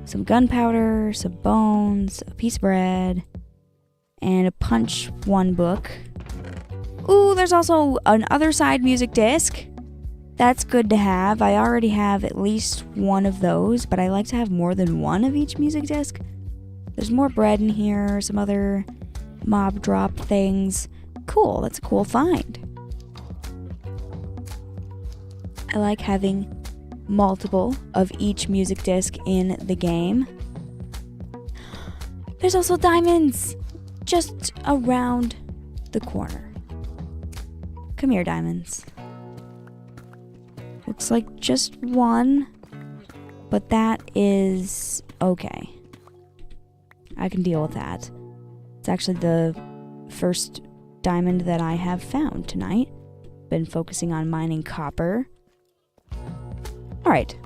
A: some gunpowder, some bones, a piece of bread, and a punch 1 book. Ooh, there's also an other side music disc. That's good to have. I already have at least one of those, but I like to have more than one of each music disc. There's more bread in here, some other mob drop things. Cool, that's a cool find. I like having multiple of each music disc in the game. There's also diamonds just around the corner. Come here, diamonds. Looks like just one, but that is okay. I can deal with that. It's actually the first diamond that I have found tonight. Been focusing on mining copper. Alright.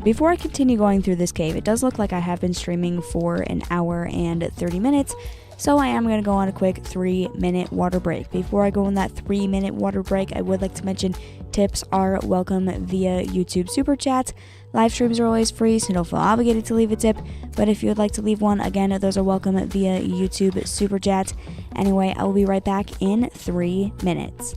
A: Before I continue going through this cave, it does look like I have been streaming for an hour and 30 minutes, so I am going to go on a quick 3-minute water break. Before I go on that 3-minute water break, I would like to mention tips are welcome via YouTube Super Chats. Live streams are always free, so don't feel obligated to leave a tip, but if you would like to leave one, again, those are welcome via YouTube Super Chats. Anyway, I will be right back in 3 minutes.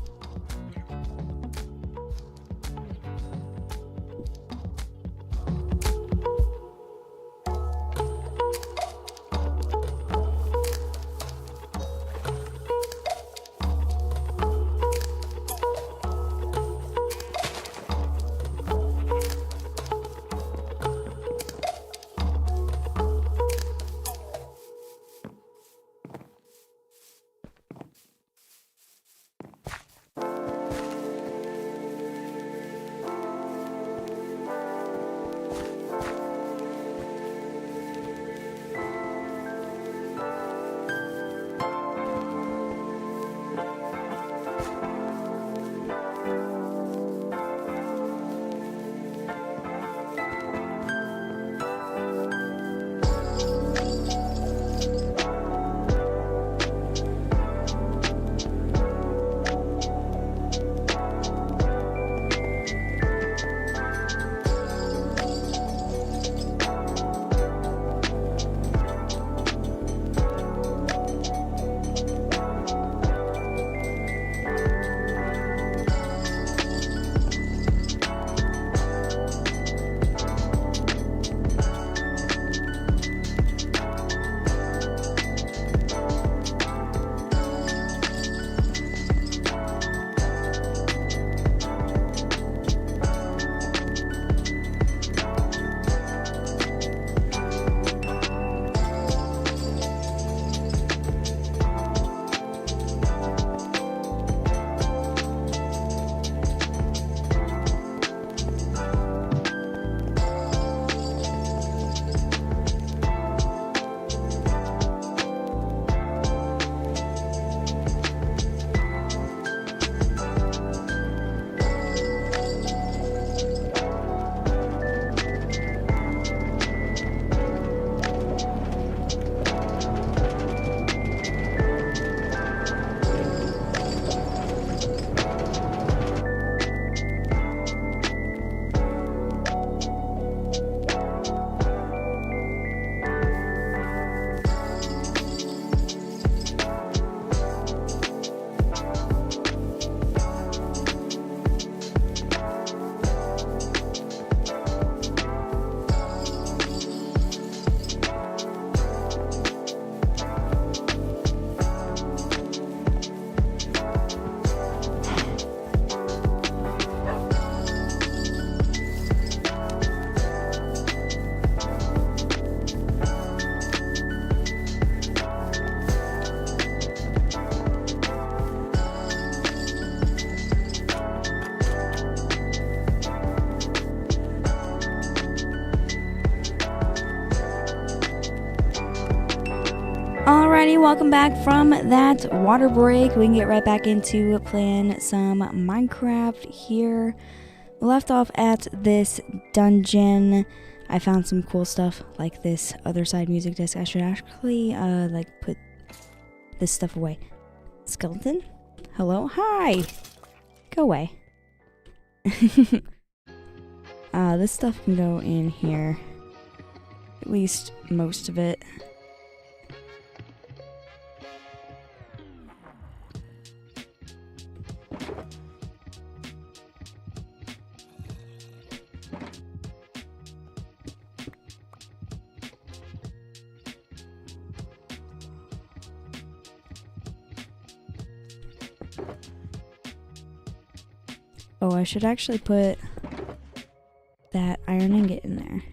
A: Alrighty, welcome back from that water break. We can get right back into playing some Minecraft here. We left off at this dungeon. I found some cool stuff like this other side music disc. I should actually like put this stuff away. Skeleton? Hello? Hi! Go away. This stuff can go in here. At least most of it. Oh, I should actually put that iron ingot in there.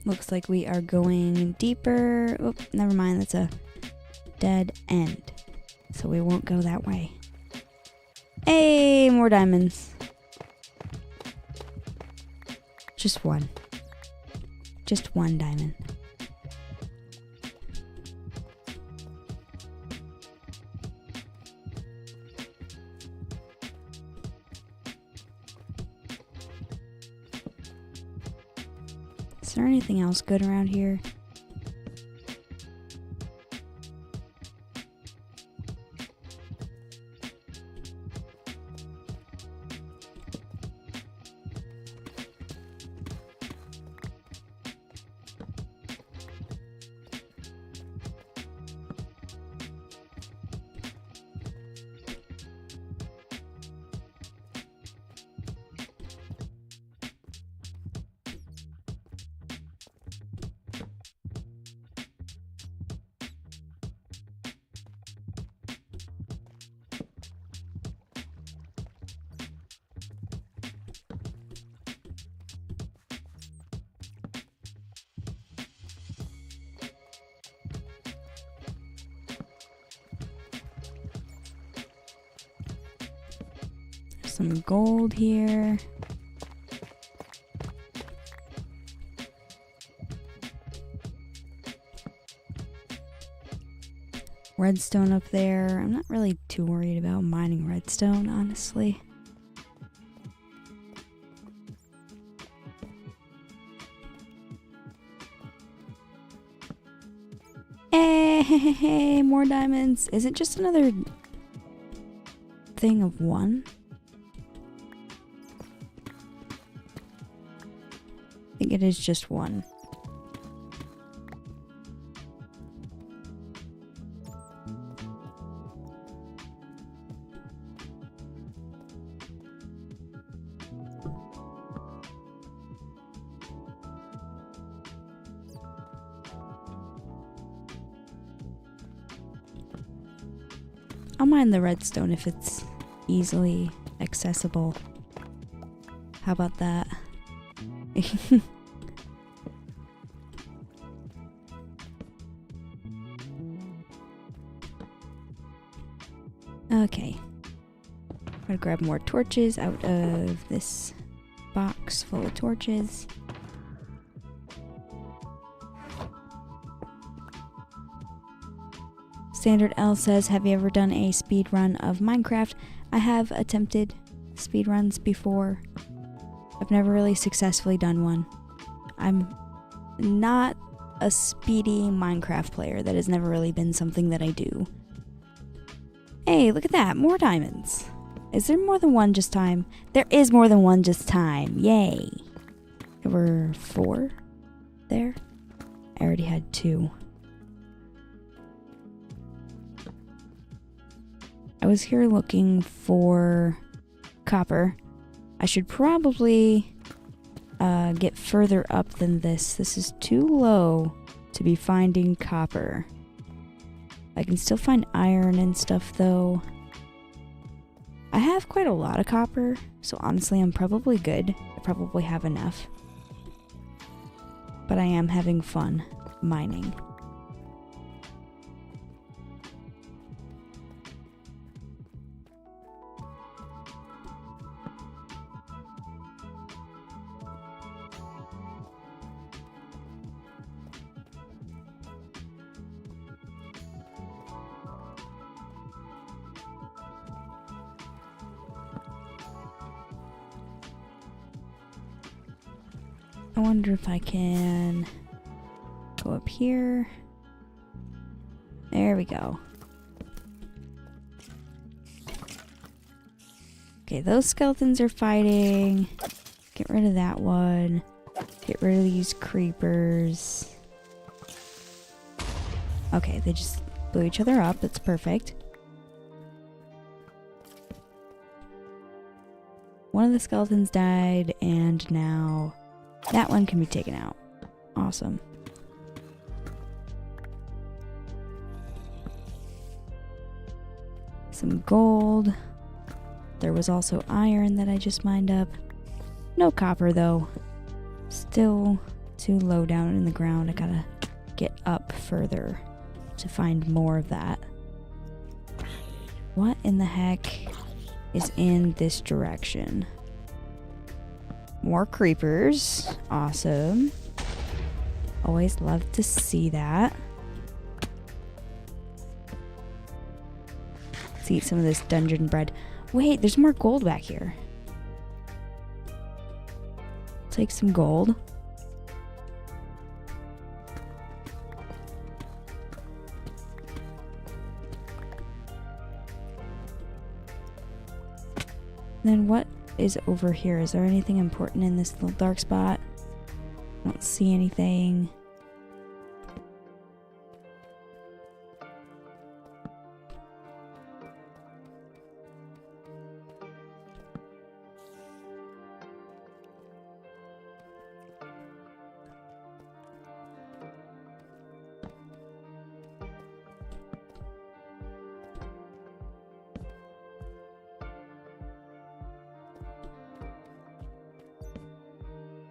A: Looks like we are going deeper. Oh, never mind. That's a dead end. So we won't go that way. Hey, more diamonds. Just one. Just one diamond. Is there anything else good around here? Some gold here. Redstone up there. I'm not really too worried about mining redstone, honestly. Hey, more diamonds. Is it just another thing of one? I think it is just one. I'll mine the redstone if it's easily accessible. How about that? Okay. I'm gonna grab more torches out of this box full of torches. Standard L says, have you ever done a speed run of Minecraft? I have attempted speed runs before. I've never really successfully done one. I'm not a speedy Minecraft player. That has never really been something that I do. Hey, look at that. More diamonds. Is there more than one just time? There is more than one just time. Yay. There were 4 there. I already had 2. I was here looking for copper. I should probably get further up than this. This is too low to be finding copper. I can still find iron and stuff though. I have quite a lot of copper, so honestly I'm probably good. I probably have enough. But I am having fun mining. I wonder if I can go up here. There we go. Okay, those skeletons are fighting. Get rid of that one. Get rid of these creepers. Okay, they just blew each other up. That's perfect. one of the skeletons died, and now that one can be taken out. Awesome. Some gold. There was also iron that I just mined up. No copper though. Still too low down in the ground. I gotta get up further to find more of that. What in the heck is in this direction? More creepers. Awesome. Always love to see that. Let's eat some of this dungeon bread. Wait, there's more gold back here. Take some gold. Then what is over here? Is there anything important in this little dark spot? I don't see anything.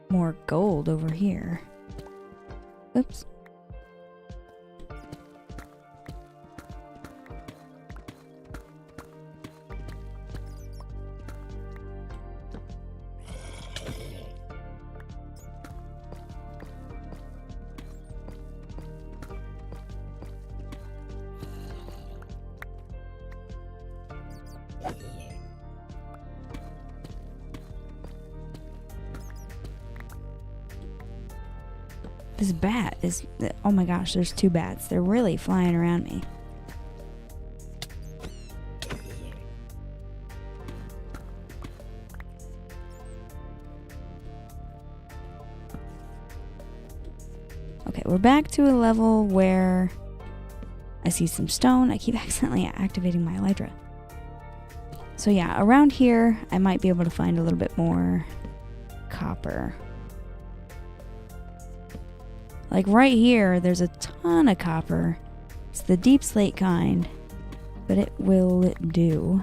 A: More gold over here. Oops. This bat is... oh my gosh, there's two bats. They're really flying around me. Okay, we're back to a level where I see some stone. I keep accidentally activating my elytra. So yeah, around here I might be able to find a little bit more copper. Like right here, there's a ton of copper. It's the deep slate kind, but it will do.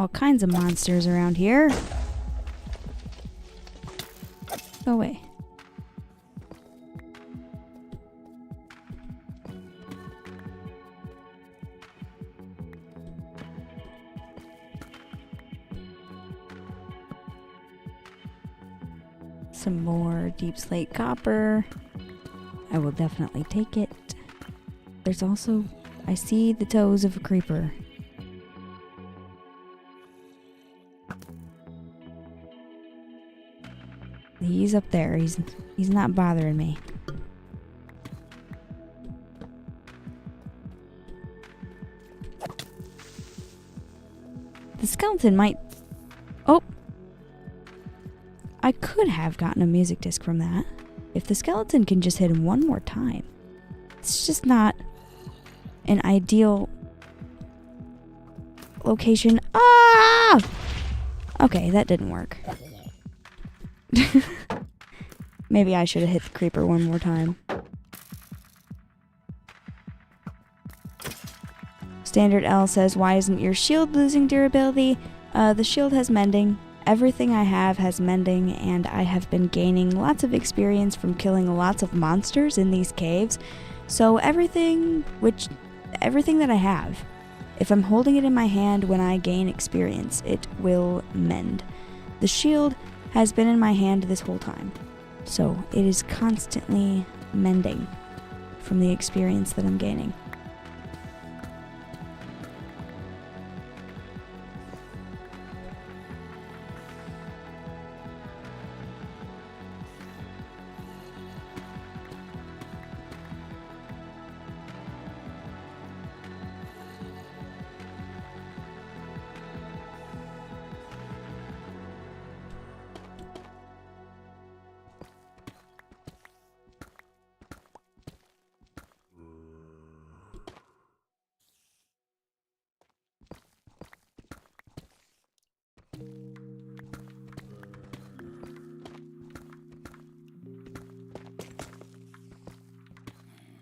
A: All kinds of monsters around here. Go away. Some more deep slate copper. I will definitely take it. There's also... I see the toes of a creeper. He's up there. He's not bothering me. The skeleton might... oh! I could have gotten a music disc from that. If the skeleton can just hit him one more time. It's just not an ideal location. Ah! Okay, that didn't work. Maybe I should have hit the creeper one more time. Standard L says, why isn't your shield losing durability? The shield has mending. Everything I have has mending, and I have been gaining lots of experience from killing lots of monsters in these caves. So everything that I have, if I'm holding it in my hand when I gain experience, it will mend. The shield has been in my hand this whole time. So it is constantly mending from the experience that I'm gaining.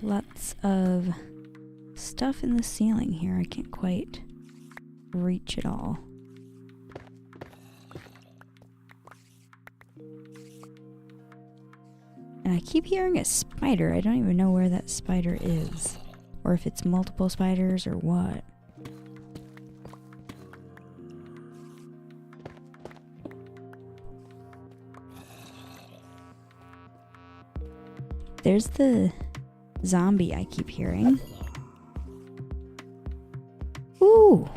A: Lots of stuff in the ceiling here. I can't quite reach it all. And I keep hearing a spider. I don't even know where that spider is. Or if it's multiple spiders or what. There's the zombie I keep hearing. Ooh!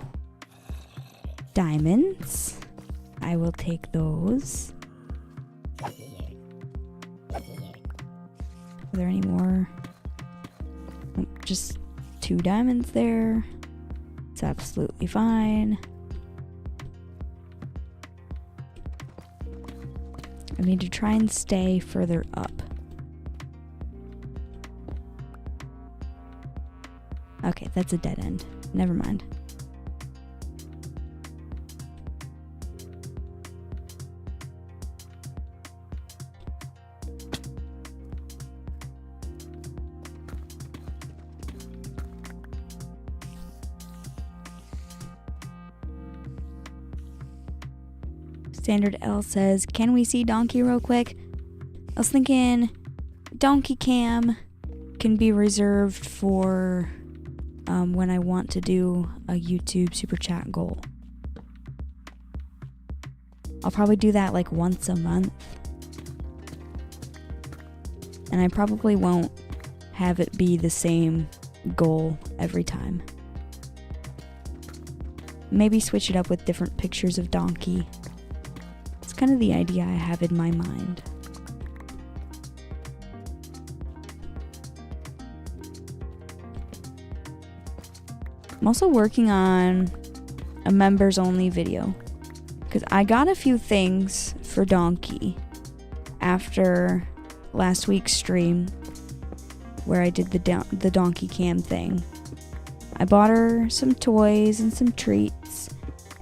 A: Diamonds. I will take those. Are there any more? Oh, just 2 diamonds there. It's absolutely fine. I need to try and stay further up. Okay, that's a dead end. Never mind. Standard L says, can we see Donkey real quick? I was thinking Donkey Cam can be reserved for when I want to do a YouTube super chat goal. I'll probably do that like once a month. And I probably won't have it be the same goal every time. Maybe switch it up with different pictures of Donkey. It's kind of the idea I have in my mind. I'm also working on a members only video because I got a few things for Donkey after last week's stream where I did the Donkey Cam thing. I bought her some toys and some treats,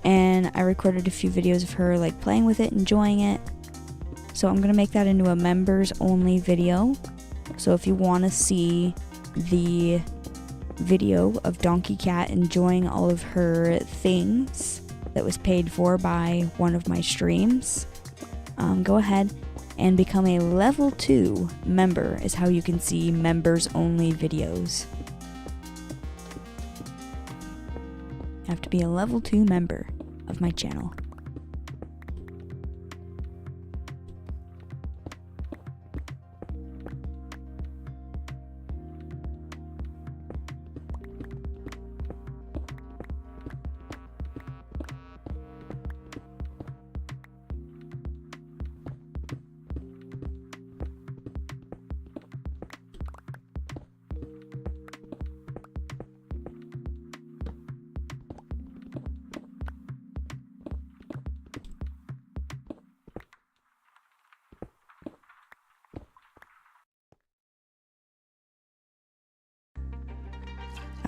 A: and I recorded a few videos of her like playing with it, enjoying it. So I'm gonna make that into a members only video. So if you want to see the video of Donkey Cat enjoying all of her things that was paid for by one of my streams, go ahead and become a level 2 member is how you can see members only videos. You have to be a level 2 member of my channel.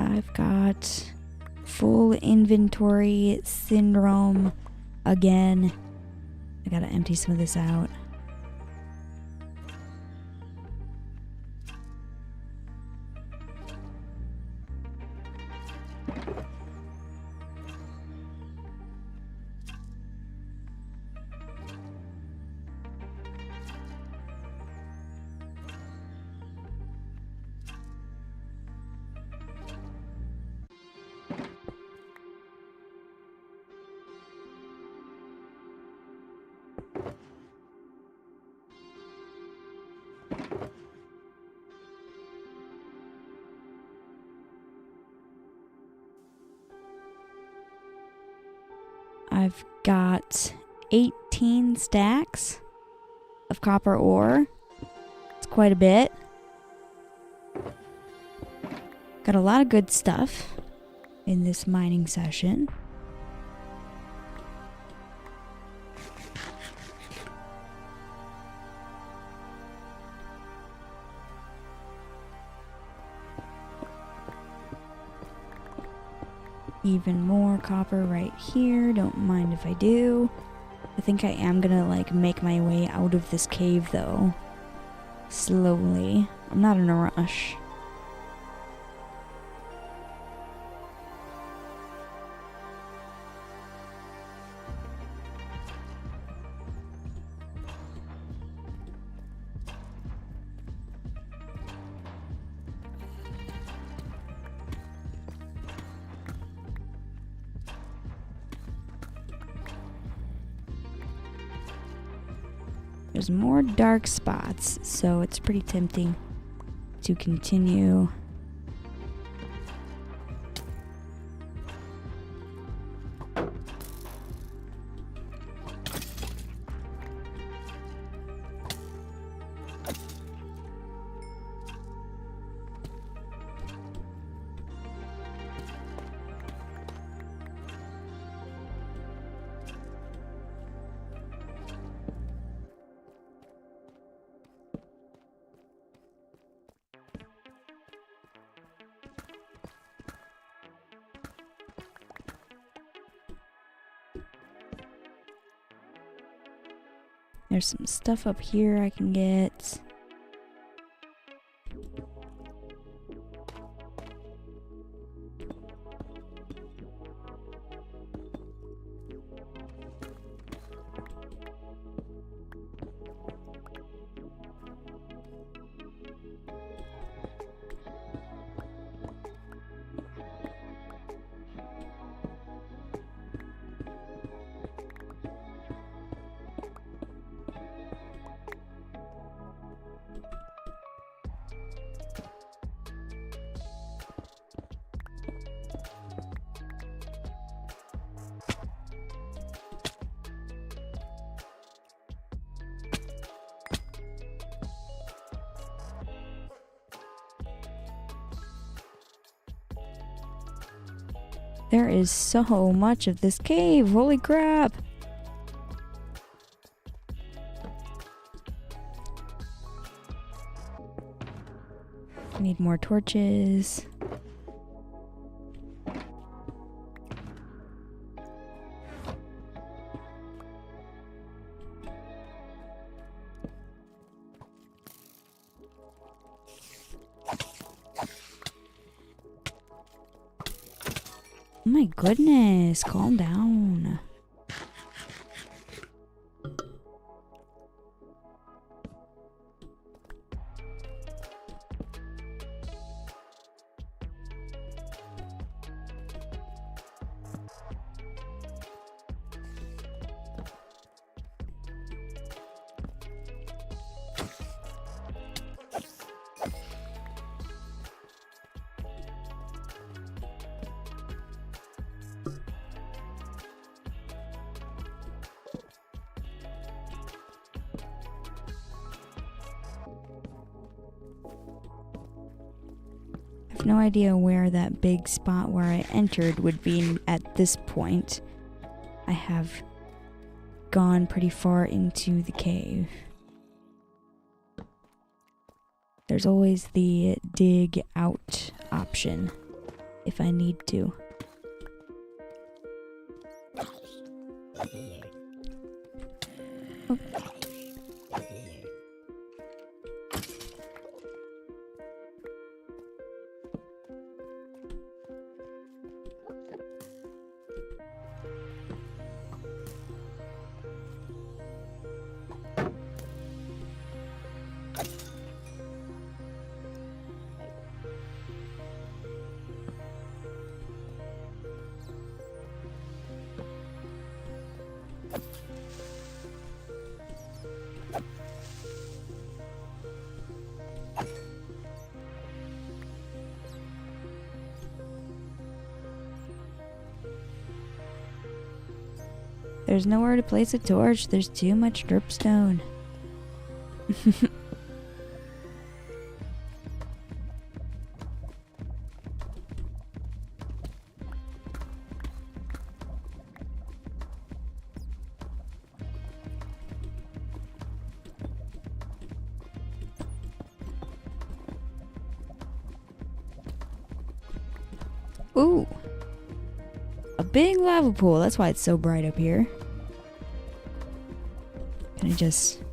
A: I've got full inventory syndrome again. I gotta empty some of this out. I've got 18 stacks of copper ore. It's quite a bit. Got a lot of good stuff in this mining session. Even more copper right here. Don't mind if I do. I think I am gonna like make my way out of this cave though. Slowly. I'm not in a rush. There's more dark spots, so it's pretty tempting to continue. There's some stuff up here I can get. There is so much of this cave. Holy crap. I need more torches. Oh my goodness, calm down. I have no idea where that big spot where I entered would be at this point. I have gone pretty far into the cave. There's always the dig out option if I need to. Oh. There's nowhere to place a torch. There's too much dripstone. Ooh. A big lava pool. That's why it's so bright up here. Can I just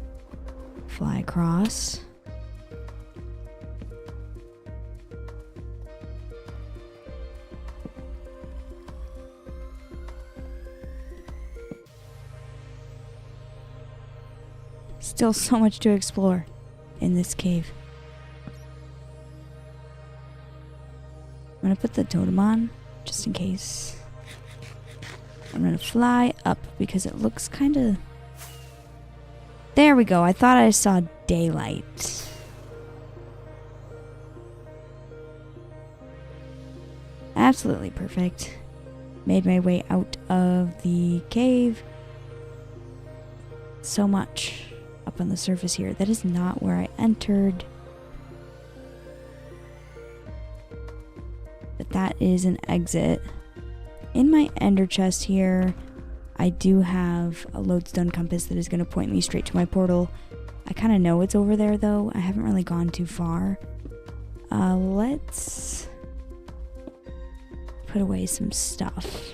A: fly across? Still so much to explore in this cave. I'm gonna put the totem on, just in case. I'm gonna fly up because it looks kind of... There we go. I thought I saw daylight. Absolutely perfect. Made my way out of the cave. So much up on the surface here. That is not where I entered. But that is an exit. In my ender chest here, I do have a lodestone compass that is going to point me straight to my portal. I kind of know it's over there though. I haven't really gone too far. Let's put away some stuff.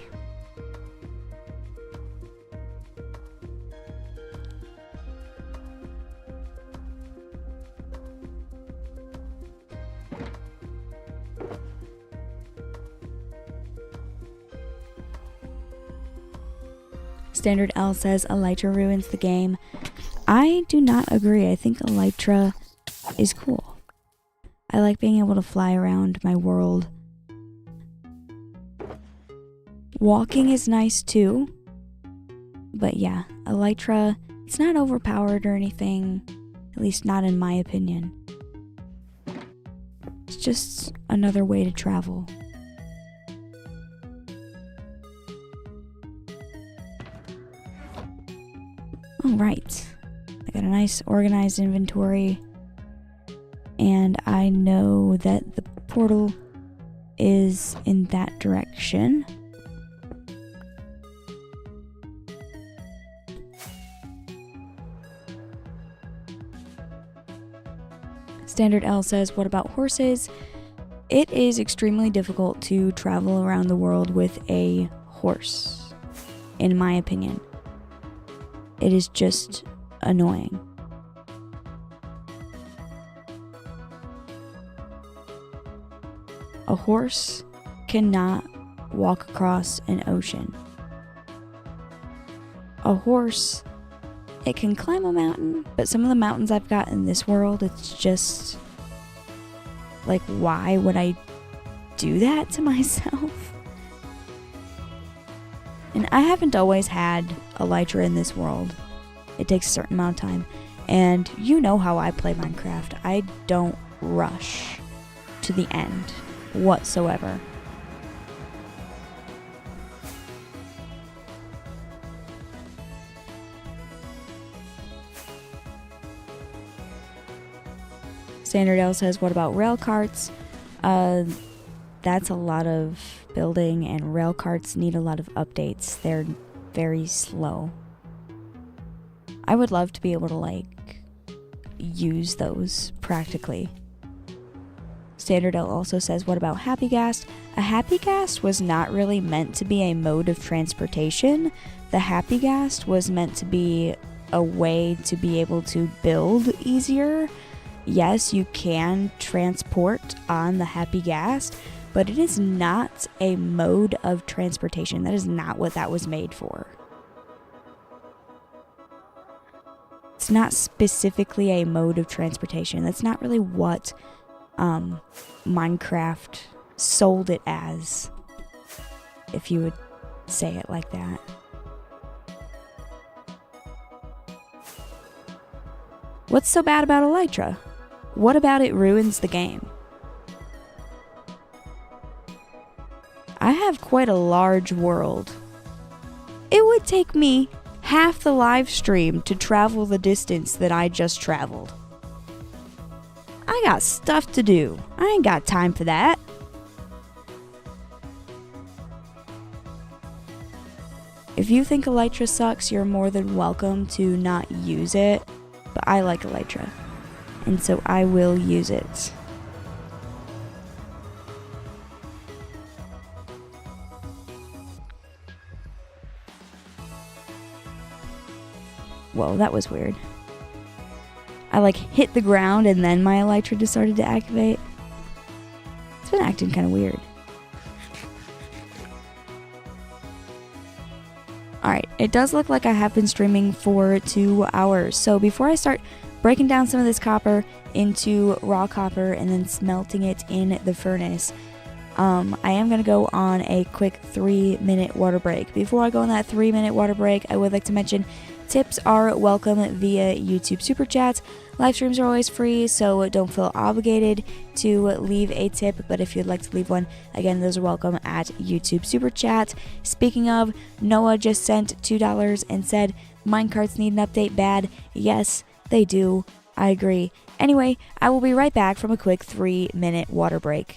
A: Standard L says Elytra ruins the game. I do not agree. I think Elytra is cool. I like being able to fly around my world. Walking is nice too. But yeah, Elytra, it's not overpowered or anything. At least not in my opinion. It's just another way to travel. Alright, I got a nice organized inventory, and I know that the portal is in that direction. Standard L says, what about horses? It is extremely difficult to travel around the world with a horse, in my opinion. It is just annoying. A horse cannot walk across an ocean. A horse, it can climb a mountain, but some of the mountains I've got in this world, it's just like, why would I do that to myself? And I haven't always had Elytra in this world. It takes a certain amount of time. And you know how I play Minecraft. I don't rush to the end whatsoever. Standard L says, what about rail carts? That's a lot of building, and rail carts need a lot of updates. They're very slow. I would love to be able to, like, use those practically. Standard L also says, what about Happy Ghast? A Happy Ghast was not really meant to be a mode of transportation. The Happy Ghast was meant to be a way to be able to build easier. Yes, you can transport on the Happy Ghast, but it is not a mode of transportation. That is not what that was made for. It's not specifically a mode of transportation. That's not really what Minecraft sold it as, if you would say it like that. What's so bad about Elytra? What about it ruins the game? I have quite a large world, It would take me half the live stream to travel the distance that I just traveled. I got stuff to do. I ain't got time for that. If you think Elytra sucks, you're more than welcome to not use it, but I like Elytra, and so I will use it. Whoa, that was weird. I like hit the ground and then my Elytra just started to activate. It's been acting kind of weird. Alright, it does look like I have been streaming for 2 hours. So before I start breaking down some of this copper into raw copper and then smelting it in the furnace, I am going to go on a quick 3-minute water break. Before I go on that 3-minute water break, I would like to mention tips are welcome via YouTube Super Chats. Live streams are always free, so don't feel obligated to leave a tip, but if you'd like to leave one, again, those are welcome at YouTube Super Chat. Speaking of, Noah just sent $2 and said, minecarts need an update bad. Yes, they do. I agree. Anyway, I will be right back from a quick 3-minute water break.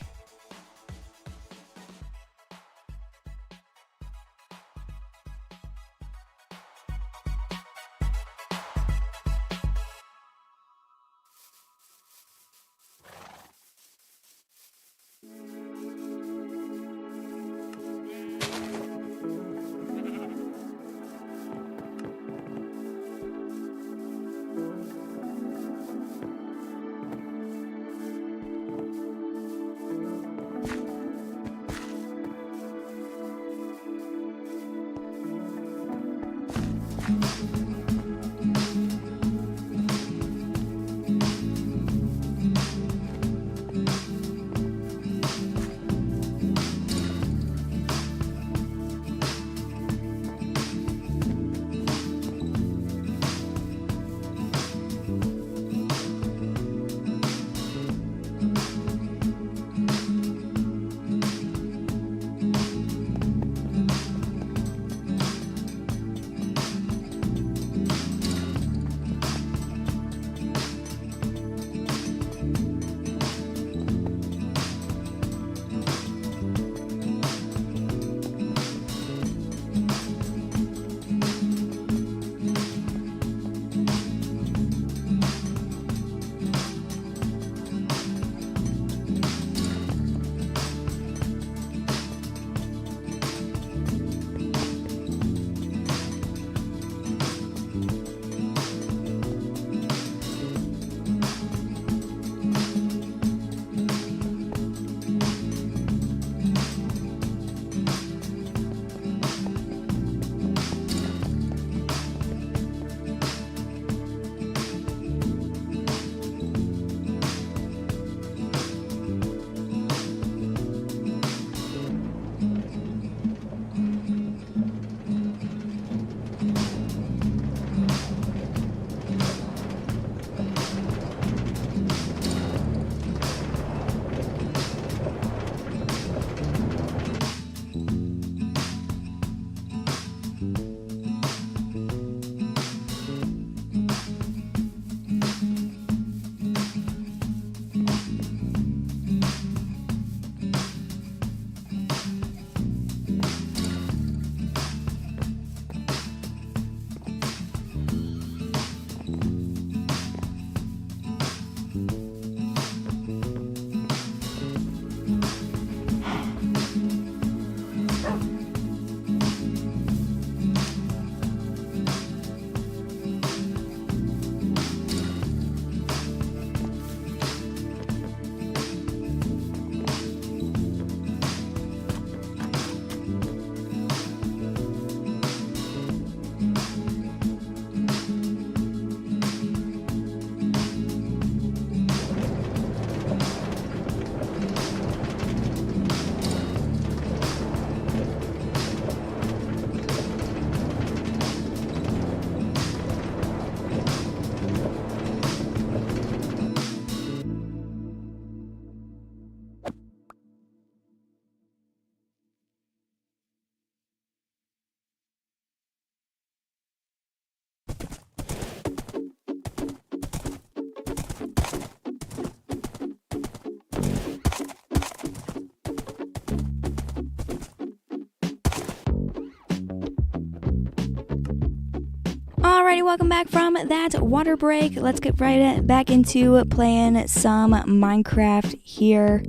A: Alrighty, welcome back from that water break. Let's get right back into playing some Minecraft here.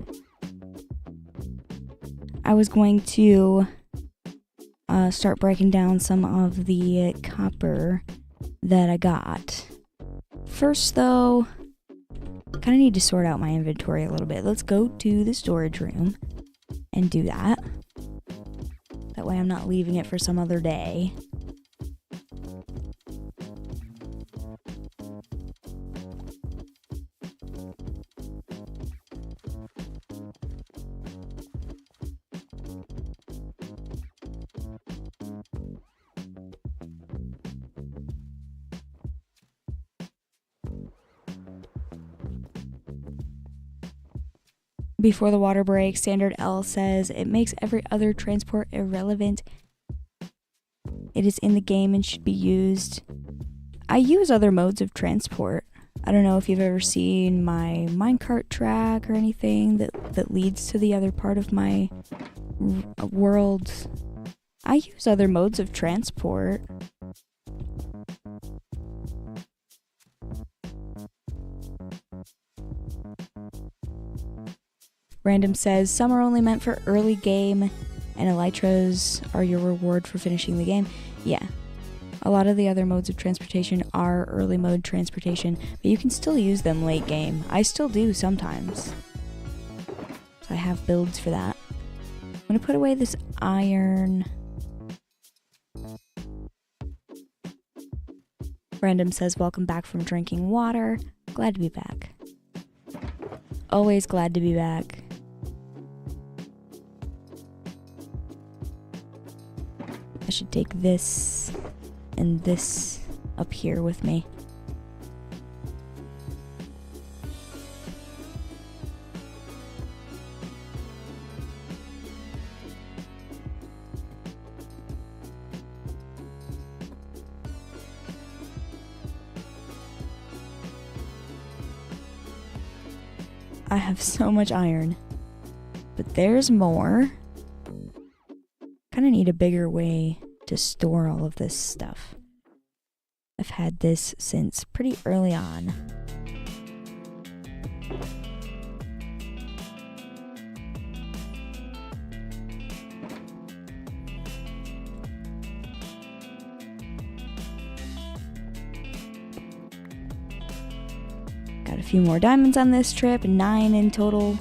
A: I was going to start breaking down some of the copper that I got. First though, I kind of need to sort out my inventory a little bit. Let's go to the storage room and do that. That way I'm not leaving it for some other day. Before the water break, Standard L says it makes every other transport irrelevant. It is in the game and should be used. I use other modes of transport. I don't know if you've ever seen my minecart track or anything that leads to the other part of my world. I use other modes of transport. Random says, some are only meant for early game, and elytras are your reward for finishing the game. Yeah, a lot of the other modes of transportation are early mode transportation, but you can still use them late game. I still do sometimes. So I have builds for that. I'm gonna put away this iron. Random says, welcome back from drinking water. Glad to be back. Always glad to be back. I should take this and this up here with me. I have so much iron, but there's more. Kind of need a bigger way to store all of this stuff. I've had this since pretty early on. Got a few more diamonds on this trip, 9 in total.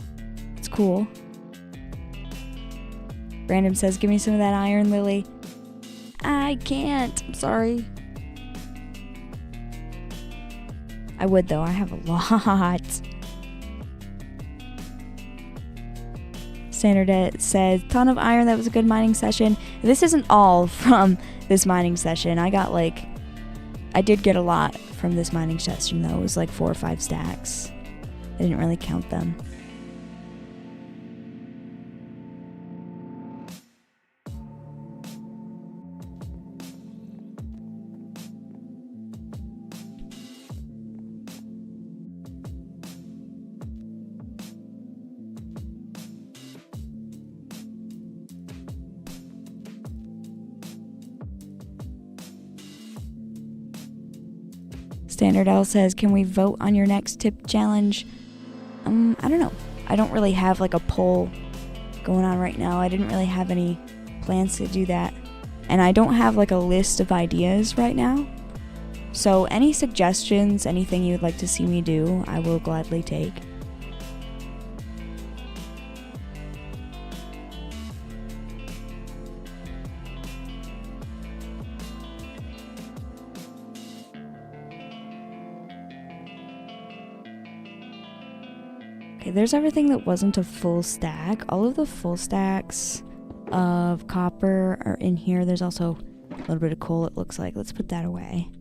A: It's cool. Random says, give me some of that iron, Lily. I can't. I'm sorry. I would, though. I have a lot. Standard says, ton of iron. That was a good mining session. This isn't all from this mining session. I did get a lot from this mining session, though. It was like 4 or 5 stacks. I didn't really count them. Standard L says, can we vote on your next tip challenge? I don't know. I don't really have like a poll going on right now. I didn't really have any plans to do that. And I don't have like a list of ideas right now. So any suggestions, anything you'd like to see me do, I will gladly take. Okay, there's everything that wasn't a full stack. All of the full stacks of copper are in here. There's also a little bit of coal, it looks like. Let's put that away.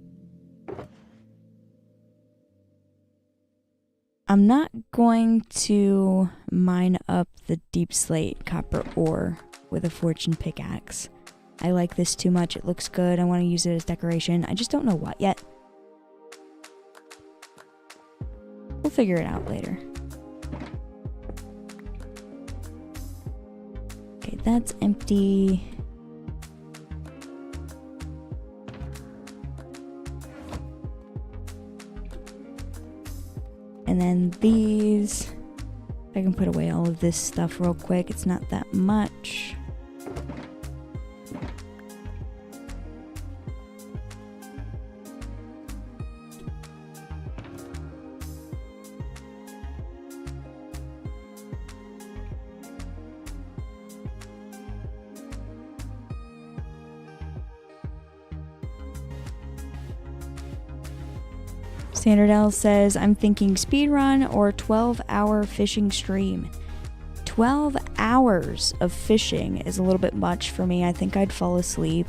A: I'm not going to mine up the deep slate copper ore with a fortune pickaxe. I like this too much. It looks good. I want to use it as decoration. I just don't know what yet. We'll figure it out later. Okay, that's empty. these. I can put away all of this stuff real quick. It's not that much. Standard L says, I'm thinking speedrun or 12-hour fishing stream. 12 hours of fishing is a little bit much for me. I think I'd fall asleep.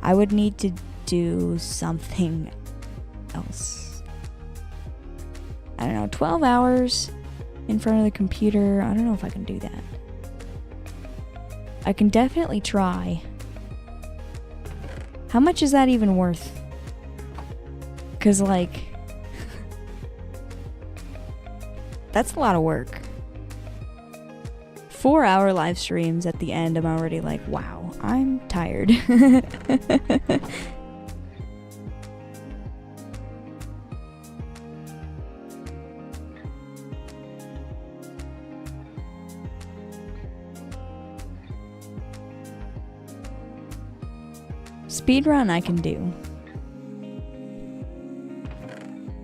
A: I would need to do something else. I don't know, 12 hours in front of the computer. I don't know if I can do that. I can definitely try. How much is that even worth? Because, like, that's a lot of work. 4-hour live streams at the end, I'm already like, wow, I'm tired. Speedrun I can do.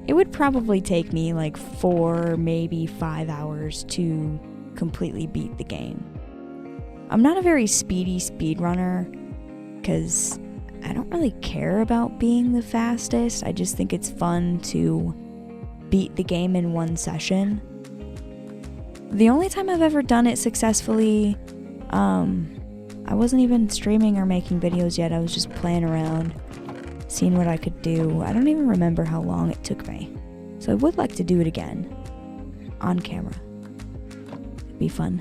A: It would probably take me like 4, maybe 5 hours to completely beat the game. I'm not a very speedy speedrunner because I don't really care about being the fastest. I just think it's fun to beat the game in one session. The only time I've ever done it successfully, I wasn't even streaming or making videos yet. I was just playing around, seeing what I could do. I don't even remember how long it took me. So I would like to do it again. On camera. It'd be fun.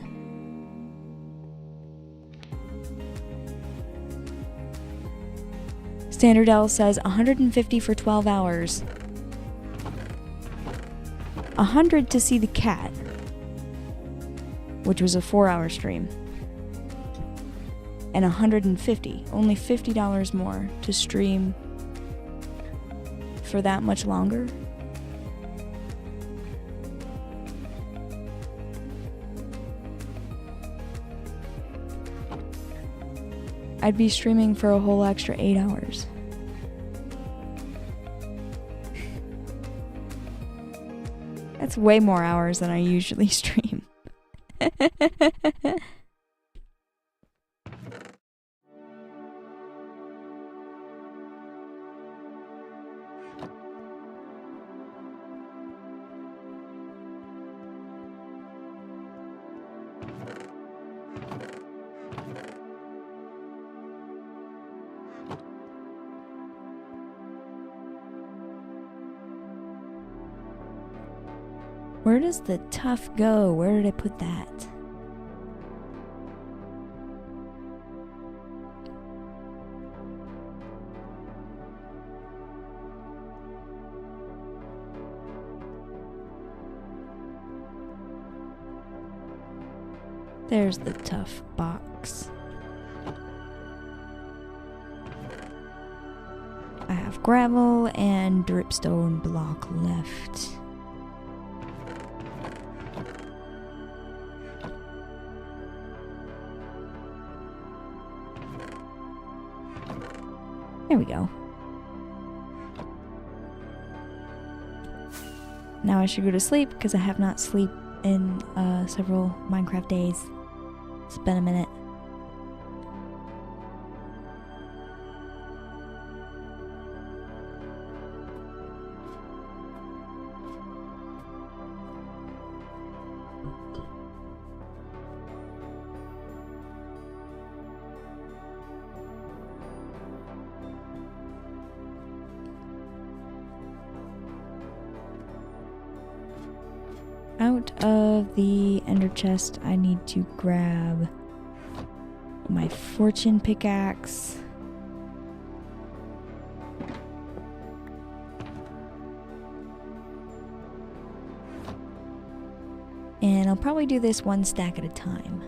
A: Standard L says 150 for 12 hours. 100 to see the cat. Which was a 4-hour stream. And 150. Only $50 more to stream for that much longer? I'd be streaming for a whole extra 8 hours. That's way more hours than I usually stream. Where does the tough go? Where did I put that? There's the tough box. I have gravel and dripstone block left. There we go. Now I should go to sleep because I have not slept in several Minecraft days. It's been a minute. Out of the ender chest, I need to grab my fortune pickaxe. And I'll probably do this one stack at a time.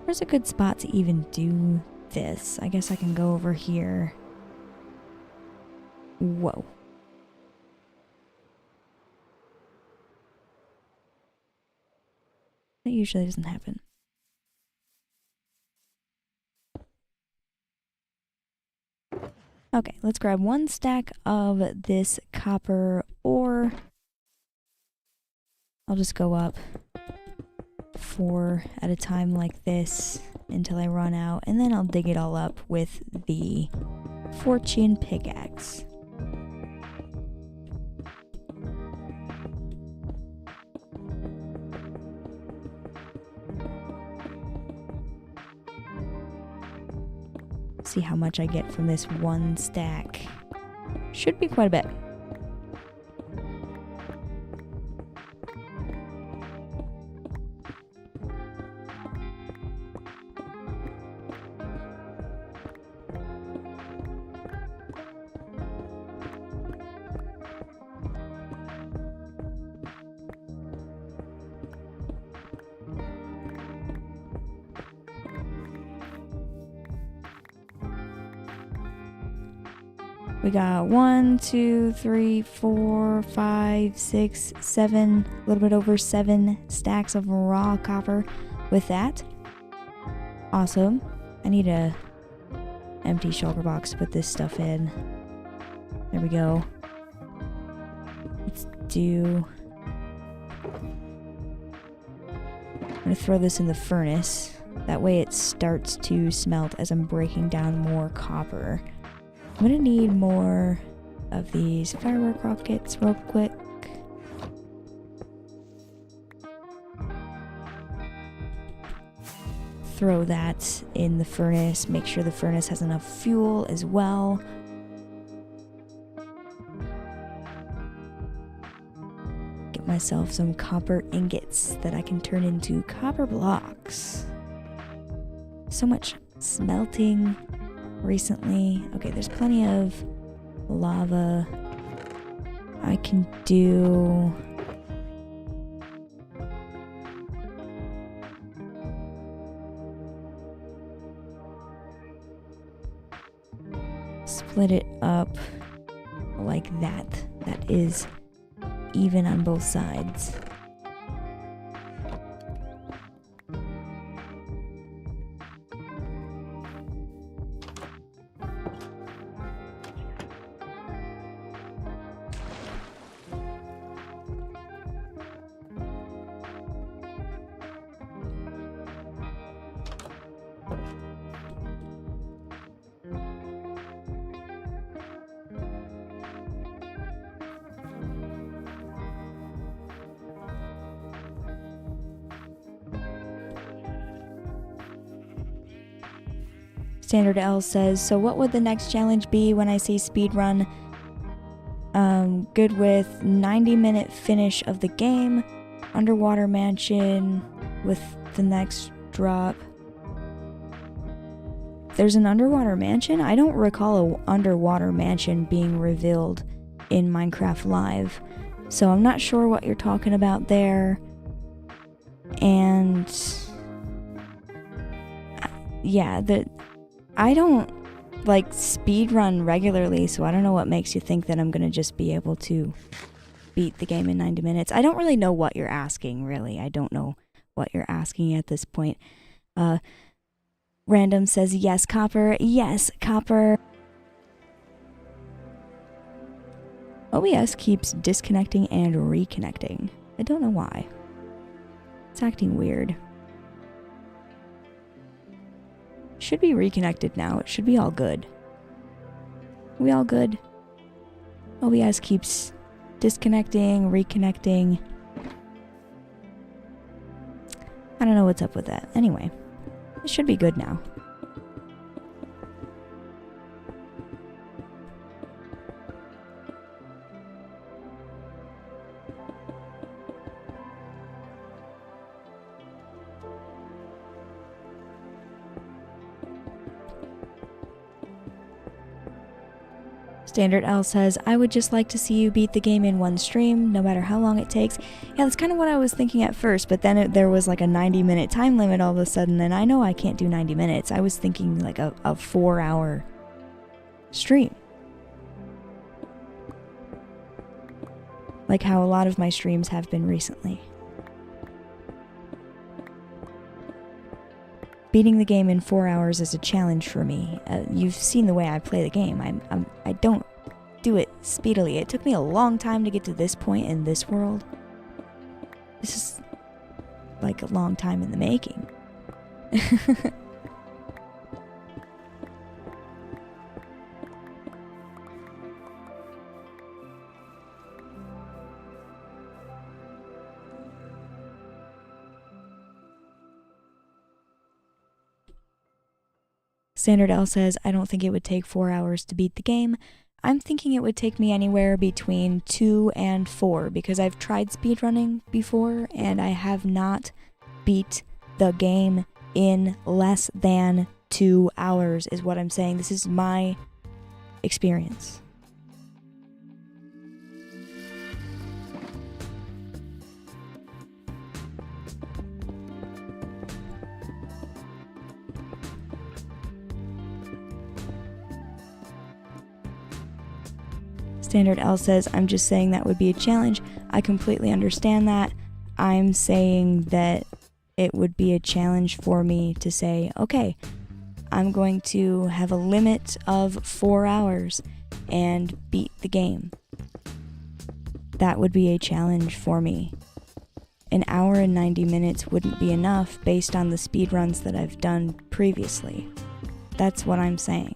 A: Where's a good spot to even do this? I guess I can go over here. Whoa. That usually doesn't happen. Okay, let's grab 1 stack of this copper ore. I'll just go up 4 at a time like this until I run out, and then I'll dig it all up with the fortune pickaxe. See how much I get from this 1 stack. Should be quite a bit. We got 1, 2, 3, 4, 5, 6, 7, a little bit over 7 stacks of raw copper with that. Awesome. I need a empty shulker box to put this stuff in. There we go. Let's do... I'm gonna throw this in the furnace. That way it starts to smelt as I'm breaking down more copper. I'm gonna need more of these firework rockets real quick. Throw that in the furnace. Make sure the furnace has enough fuel as well. Get myself some copper ingots that I can turn into copper blocks. So much smelting recently. Okay, there's plenty of lava. I can do... split it up like that. That is even on both sides. Standard L says, so what would the next challenge be when I say speedrun? Good with 90-minute finish of the game, underwater mansion with the next drop. There's an underwater mansion? I don't recall an underwater mansion being revealed in Minecraft Live, so I'm not sure what you're talking about there. And yeah, I don't like speedrun regularly, so I don't know what makes you think that I'm gonna just be able to beat the game in 90 minutes. I don't really know what you're asking, really. I don't know what you're asking at this point. Random says, yes, copper. Yes, copper. OBS keeps disconnecting and reconnecting. I don't know why. It's acting weird. Should be reconnected now. It should be all good. We all good? OBS keeps disconnecting, reconnecting. I don't know what's up with that. Anyway, it should be good now. Standard L says, I would just like to see you beat the game in one stream, no matter how long it takes. Yeah, that's kind of what I was thinking at first, but then there was like a 90-minute time limit all of a sudden, and I know I can't do 90 minutes. I was thinking like a 4-hour stream. Like how a lot of my streams have been recently. beating the game in 4 hours is a challenge for me. You've seen the way I play the game. I don't do it speedily. It took me a long time to get to this point in this world. This is like a long time in the making. Standard L says, I don't think it would take 4 hours to beat the game. I'm thinking it would take me anywhere between 2 and 4 because I've tried speedrunning before and I have not beat the game in less than 2 hours is what I'm saying. This is my experience. Standard L says, I'm just saying that would be a challenge. I completely understand that. I'm saying that it would be a challenge for me to say, okay, I'm going to have a limit of 4 hours and beat the game. That would be a challenge for me. An hour and 90 minutes wouldn't be enough based on the speedruns that I've done previously. That's what I'm saying.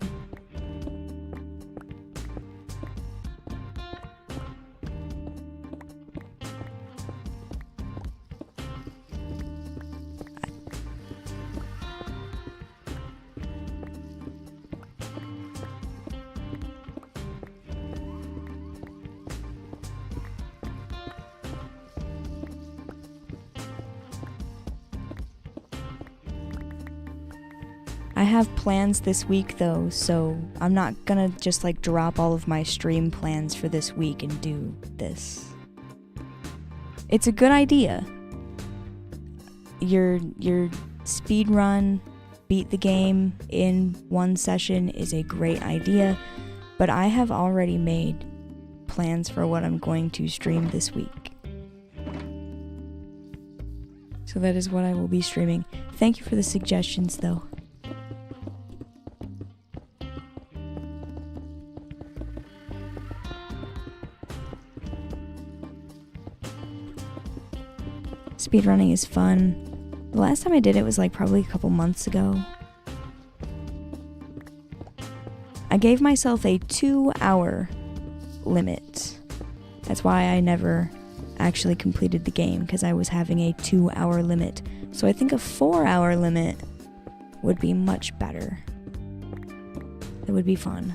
A: I have plans this week though, so I'm not gonna just like drop all of my stream plans for this week and do this. It's a good idea. Your speed run, beat the game in one session is a great idea, but I have already made plans for what I'm going to stream this week. So that is what I will be streaming. Thank you for the suggestions though. Speedrunning is fun. The last time I did it was like probably a couple months ago. I gave myself a 2-hour limit. That's why I never actually completed the game, because I was having a 2-hour limit. So I think a 4-hour limit would be much better. It would be fun.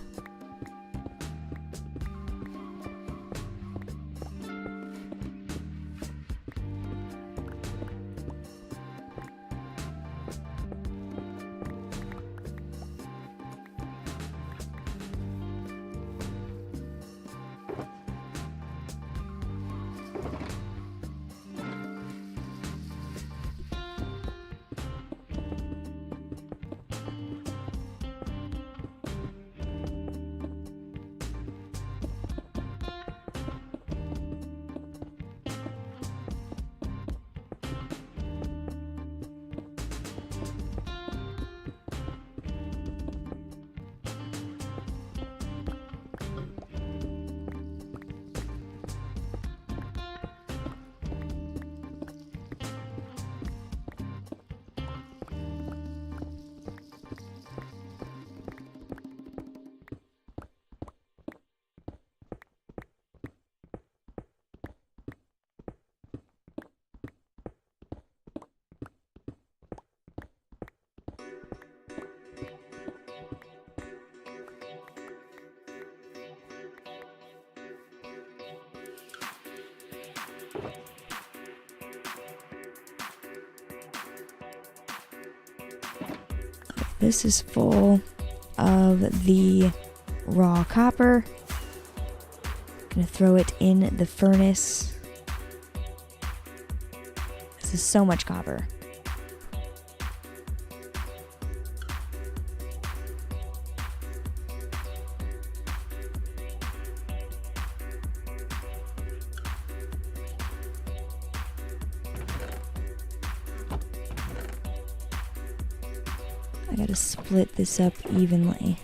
A: This is full of the raw copper. Gonna throw it in the furnace. This is so much copper. I gotta split this up evenly.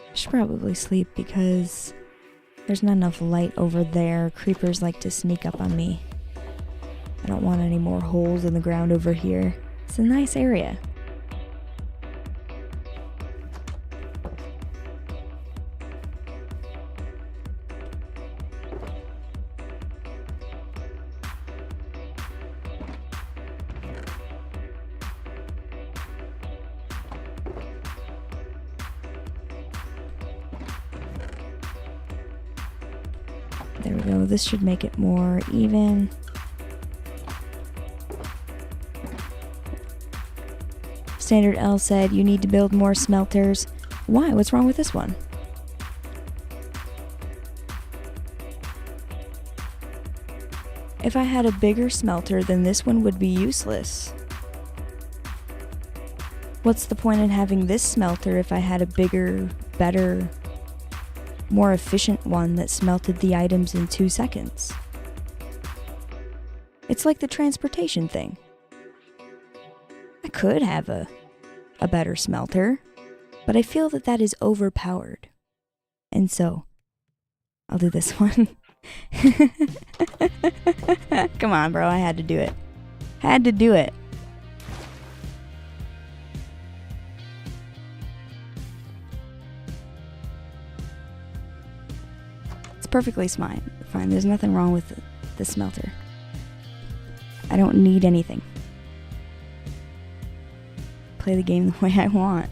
A: I should probably sleep because there's not enough light over there. Creepers like to sneak up on me. I don't want any more holes in the ground over here. It's a nice area. There we go. This should make it more even. Standard L said you need to build more smelters. Why? What's wrong with this one? If I had a bigger smelter, then this one would be useless. What's the point in having this smelter if I had a bigger, better, more efficient one that smelted the items in 2 seconds? It's like the transportation thing. I could have a better smelter, but I feel that that is overpowered. And so, I'll do this one. Come on, bro, I had to do it. Had to do it. It's perfectly fine. There's nothing wrong with the smelter. I don't need anything. Play the game the way I want.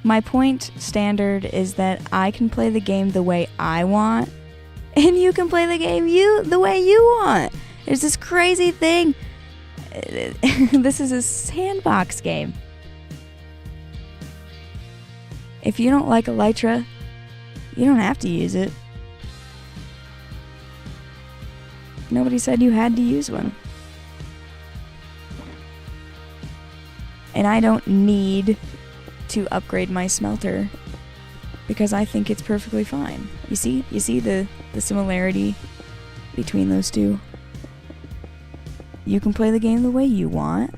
A: My point, Standard, is that I can play the game the way I want, and you can play the game the way you want. There's this crazy thing. This is a sandbox game. If you don't like Elytra, you don't have to use it. Nobody said you had to use one. And I don't need to upgrade my smelter because I think it's perfectly fine. You see the similarity between those two? You can play the game the way you want,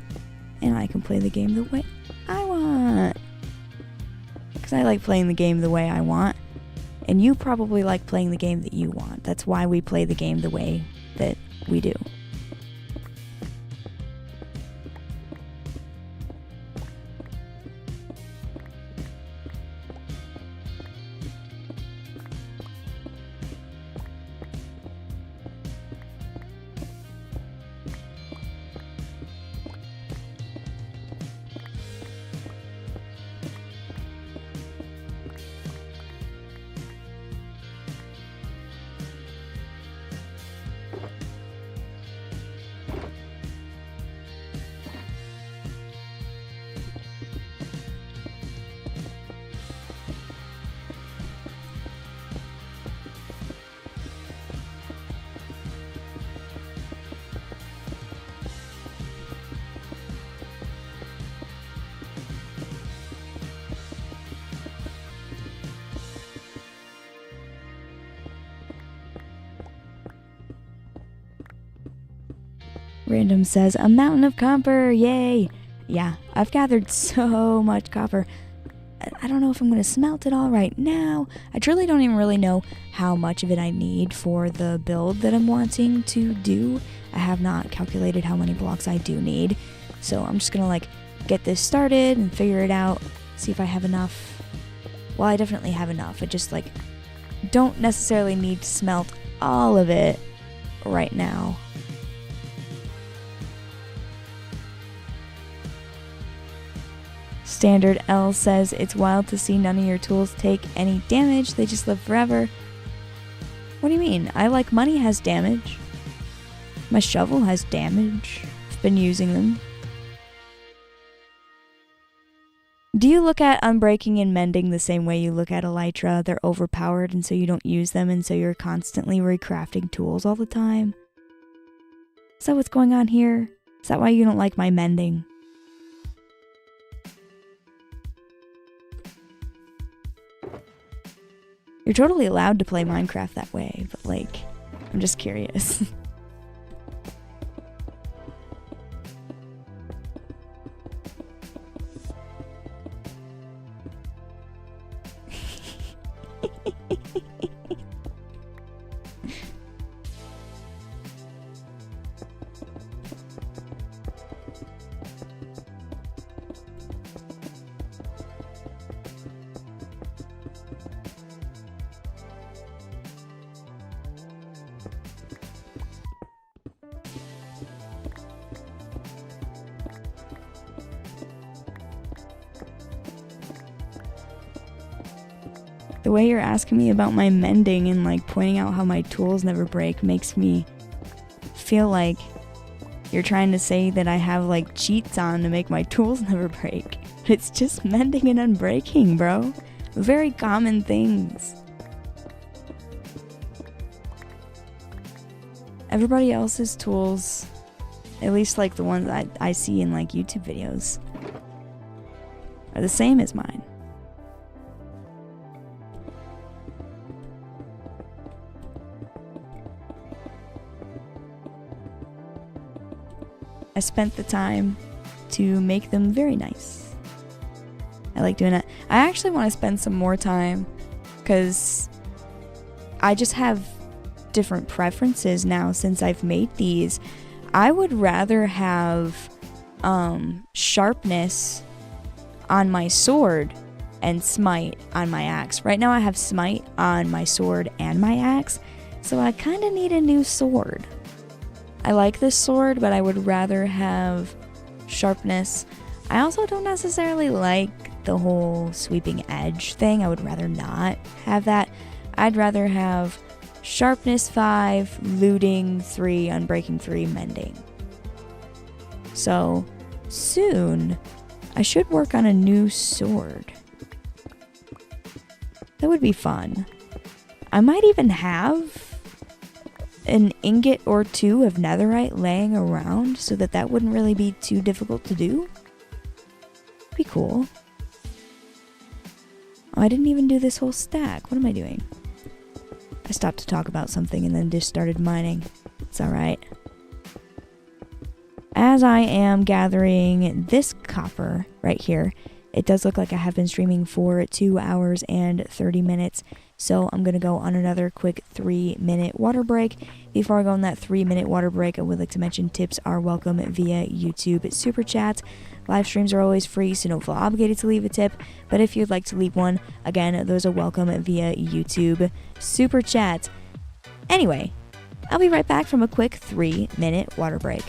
A: and I can play the game the way I want. Because I like playing the game the way I want, and you probably like playing the game that you want. That's why we play the game the way that we do. Random says, a mountain of copper, yay! Yeah, I've gathered so much copper. I don't know if I'm going to smelt it all right now. I truly don't even really know how much of it I need for the build that I'm wanting to do. I have not calculated how many blocks I do need. So I'm just going to get this started and figure it out, see if I have enough. Well, I definitely have enough. I just don't necessarily need to smelt all of it right now. Standard L says, it's wild to see none of your tools take any damage. They just live forever. What do you mean? Money has damage. My shovel has damage. I've been using them. Do you look at unbreaking and mending the same way you look at elytra? They're overpowered and so you don't use them and so you're constantly recrafting tools all the time? Is that what's going on here? Is that why you don't like my mending? You're totally allowed to play Minecraft that way, but like, I'm just curious. The way you're asking me about my mending and like pointing out how my tools never break makes me feel like you're trying to say that I have like cheats on to make my tools never break. It's just mending and unbreaking, bro. Very common things. Everybody else's tools, at least like the ones I see in like YouTube videos, are the same as mine. I spent the time to make them very nice. I like doing it. I actually want to spend some more time because I just have different preferences now since I've made these. I would rather have sharpness on my sword and smite on my axe. Right now I have smite on my sword and my axe, so I kind of need a new sword. I like this sword, but I would rather have sharpness. I also don't necessarily like the whole sweeping edge thing. I would rather not have that. I'd rather have sharpness 5, looting 3, unbreaking 3, mending. So soon I should work on a new sword. That would be fun. I might even have an ingot or 2 of netherite laying around so that wouldn't really be too difficult to do. Be cool. Oh, I didn't even do this whole stack. What am I doing? I stopped to talk about something and then just started mining. It's alright. As I am gathering this copper right here, it does look like I have been streaming for 2 hours and 30 minutes. So I'm going to go on another quick 3-minute water break. Before I go on that 3-minute water break, I would like to mention tips are welcome via YouTube Super Chats. Live streams are always free, so don't feel obligated to leave a tip. But if you'd like to leave one, again, those are welcome via YouTube Super Chat. Anyway, I'll be right back from a quick 3-minute water break.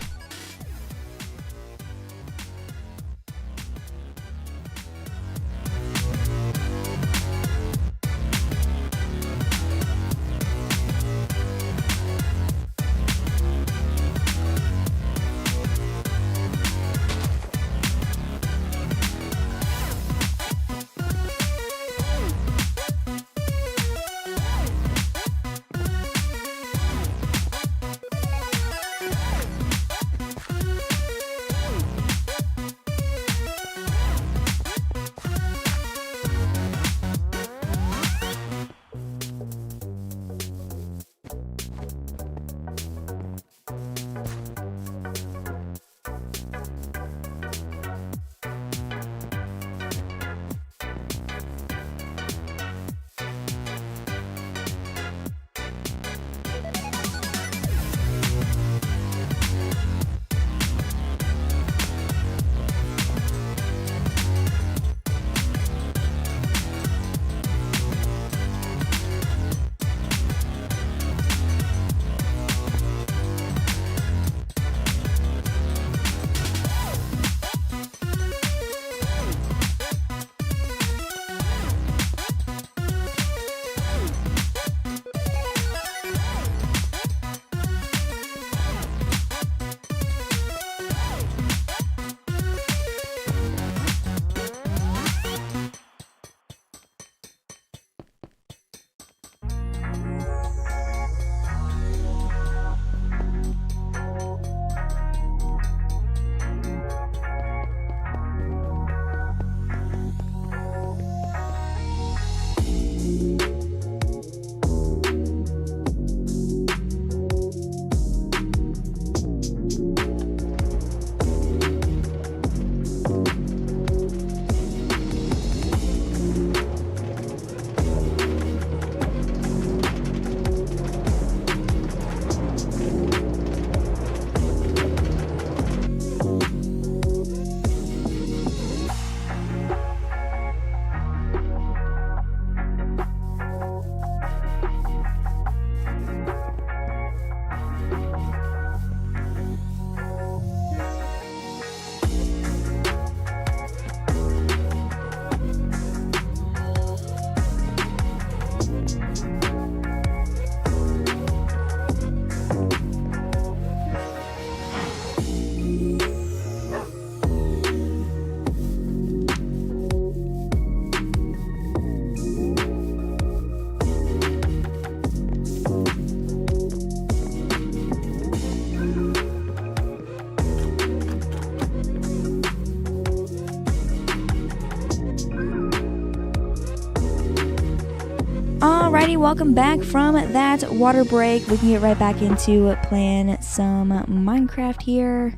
A: Alrighty, welcome back from that water break. We can get right back into playing some Minecraft here.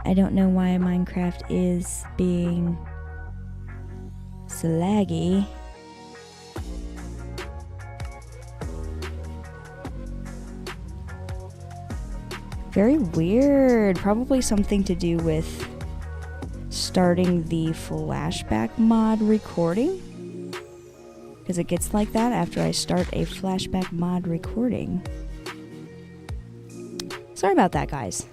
A: I don't know why Minecraft is being so laggy. Very weird. Probably something to do with starting the flashback mod recording. Because it gets like that after I start a flashback mod recording. Sorry about that, guys.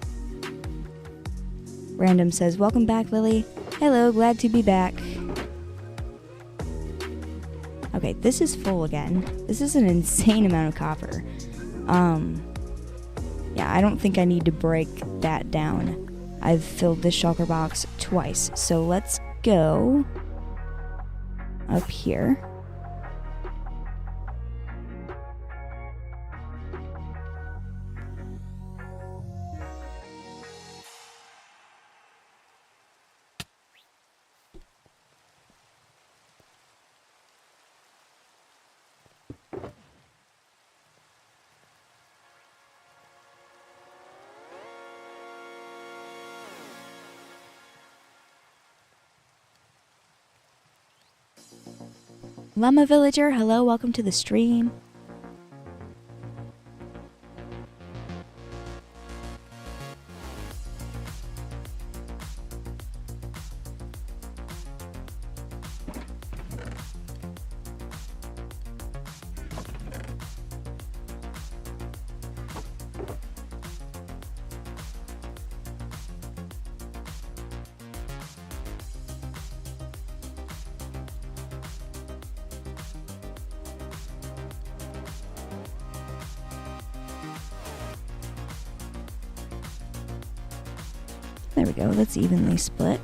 A: Random says, welcome back, Lily. Hello, glad to be back. Okay, this is full again. This is an insane amount of copper. Yeah, I don't think I need to break that down. I've filled this shulker box twice. So let's go up here. Llama Villager, hello, welcome to the stream. There we go, that's evenly split.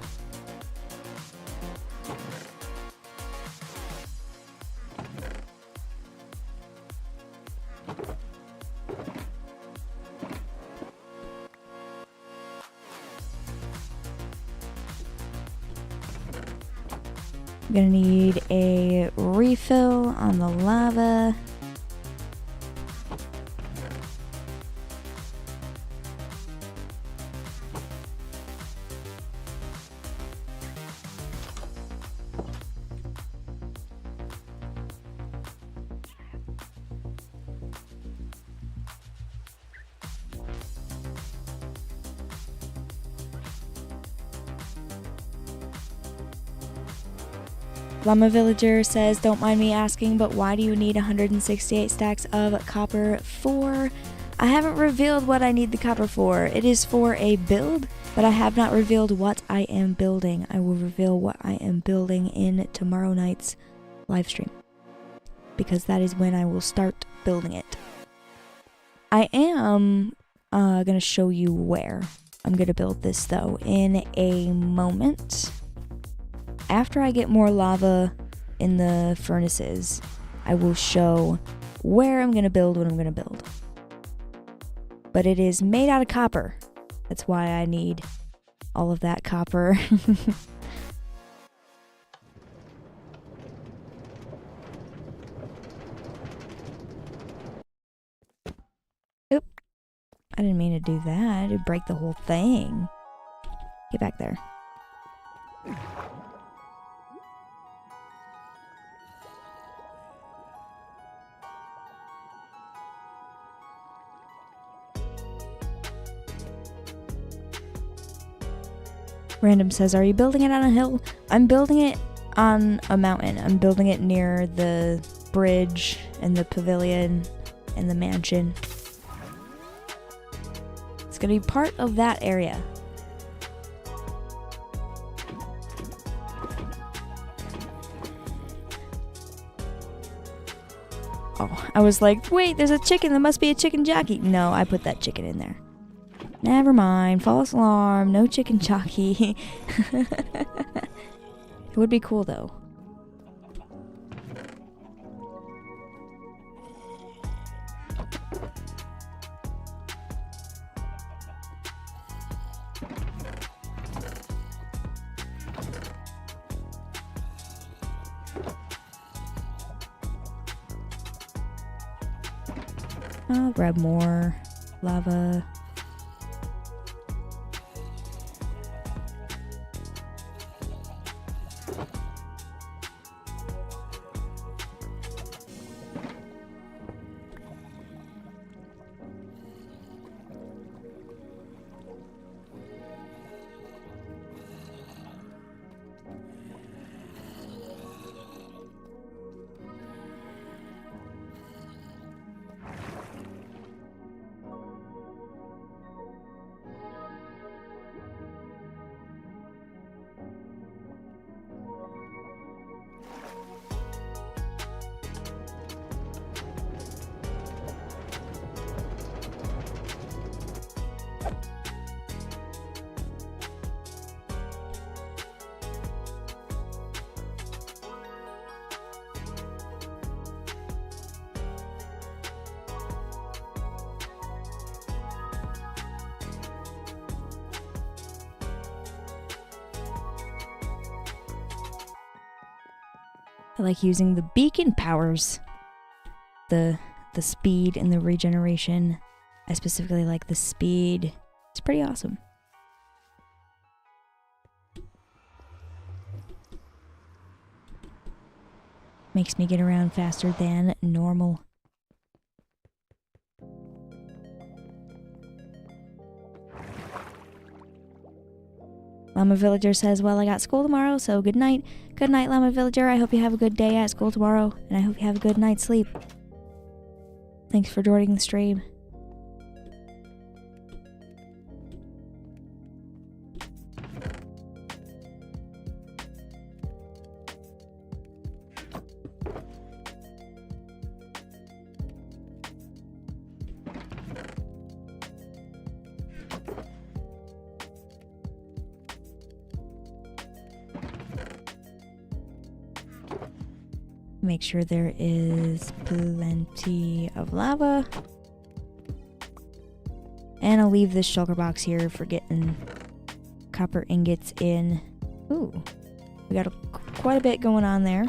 A: I'm gonna need a refill on the lava. Llama Villager says, don't mind me asking, but why do you need 168 stacks of copper for? I haven't revealed what I need the copper for. It is for a build, but I have not revealed what I am building. I will reveal what I am building in tomorrow night's live stream, because that is when I will start building it. I am going to show you where I'm going to build this, though, in a moment. After I get more lava in the furnaces, I will show where I'm going to build what I'm going to build. But it is made out of copper. That's why I need all of that copper. Oop. I didn't mean to do that. It'd break the whole thing. Get back there. Random says, are you building it on a hill? I'm building it on a mountain. I'm building it near the bridge and the pavilion and the mansion. It's going to be part of that area. Oh, I was like, wait, there's a chicken. There must be a chicken jockey. No, I put that chicken in there. Never mind. False alarm. No chicken jockey. It would be cool, though. I'll grab more lava. I like using the beacon powers. The speed and the regeneration. I specifically like the speed. It's pretty awesome. Makes me get around faster than normal. Llama Villager says, well, I got school tomorrow, so good night. Good night, Llama Villager. I hope you have a good day at school tomorrow, and I hope you have a good night's sleep. Thanks for joining the stream. Make sure there is plenty of lava. And I'll leave this shulker box here for getting copper ingots in. Ooh, we got quite a bit going on there.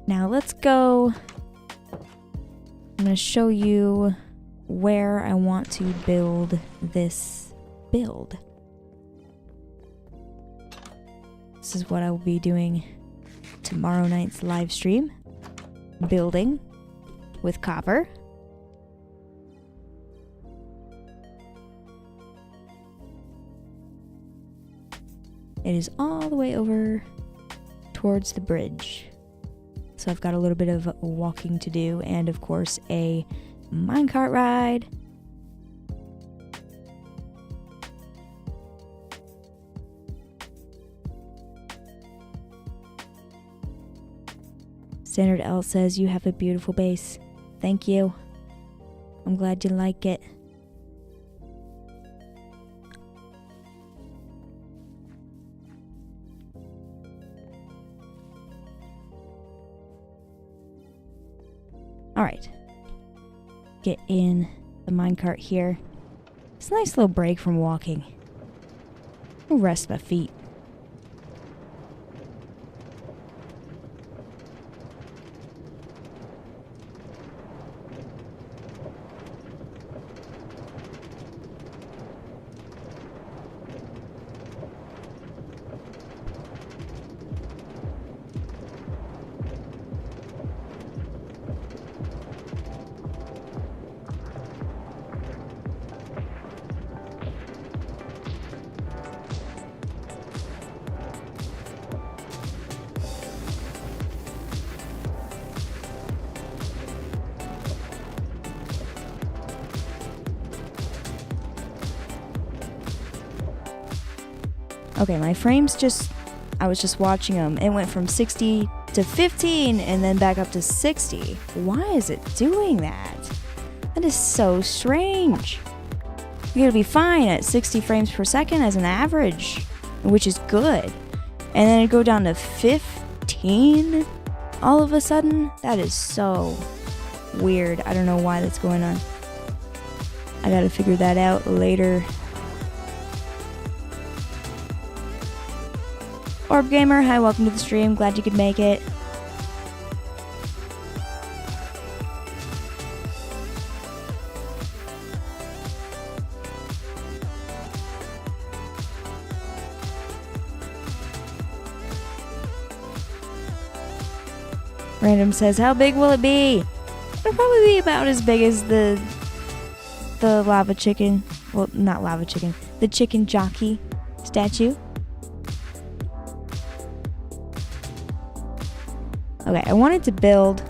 A: Now let's go. I'm going to show you where I want to build this build. This is what I will be doing tomorrow night's live stream. Building with copper. It is all the way over towards the bridge. So I've got a little bit of walking to do, and of course a minecart ride. Standard L says, you have a beautiful base. Thank you. I'm glad you like it. Alright. Get in the minecart here. It's a nice little break from walking. I'll rest my feet. Okay, my frames I was just watching them. It went from 60 to 15 and then back up to 60. Why is it doing that? That is so strange. You're gonna be fine at 60 frames per second as an average, which is good. And then it go down to 15 all of a sudden? That is so weird. I don't know why that's going on. I gotta figure that out later. Orb Gamer, hi, welcome to the stream. Glad you could make it. Random says, how big will it be? It'll probably be about as big as the lava chicken. Well, not lava chicken. The chicken jockey statue. Okay, I wanted to build...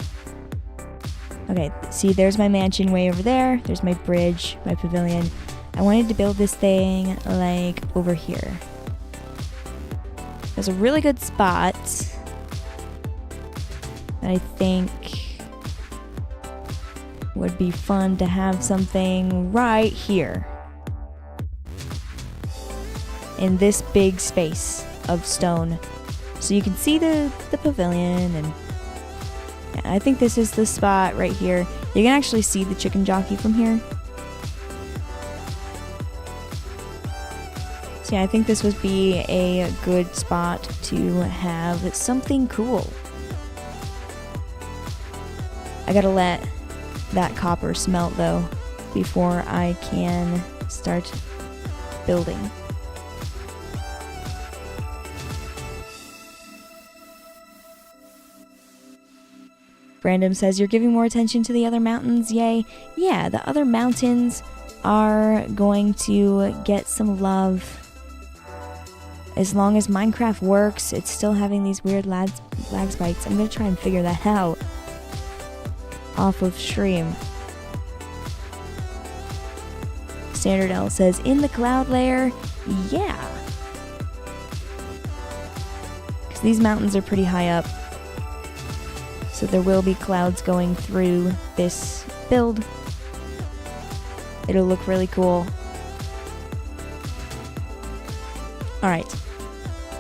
A: Okay, see, there's my mansion way over there. There's my bridge, my pavilion. I wanted to build this thing, like, over here. There's a really good spot that I think would be fun to have something right here. In this big space of stone. So you can see the pavilion, and yeah, I think this is the spot right here. You can actually see the chicken jockey from here. So yeah, I think this would be a good spot to have something cool. I gotta let that copper smelt though before I can start building. Random says, you're giving more attention to the other mountains, yay. Yeah, the other mountains are going to get some love. As long as Minecraft works, it's still having these weird lag spikes. I'm going to try and figure that out off of stream. Standard L says, in the cloud layer, yeah. Because these mountains are pretty high up. So there will be clouds going through this build. It'll look really cool. Alright.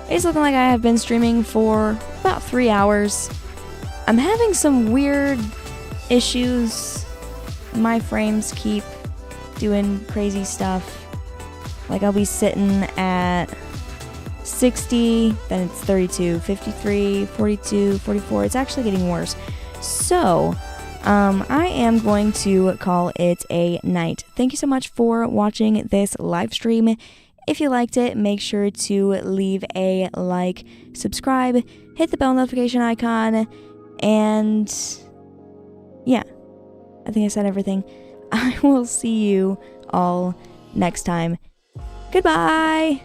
A: It's looking like I have been streaming for about 3 hours. I'm having some weird issues. My frames keep doing crazy stuff. Like I'll be sitting at 60, then it's 32, 53, 42, 44. It's actually getting worse. So, I am going to call it a night. Thank you so much for watching this live stream. If you liked it, make sure to leave a like, subscribe, hit the bell notification icon, and yeah, I think I said everything. I will see you all next time. Goodbye!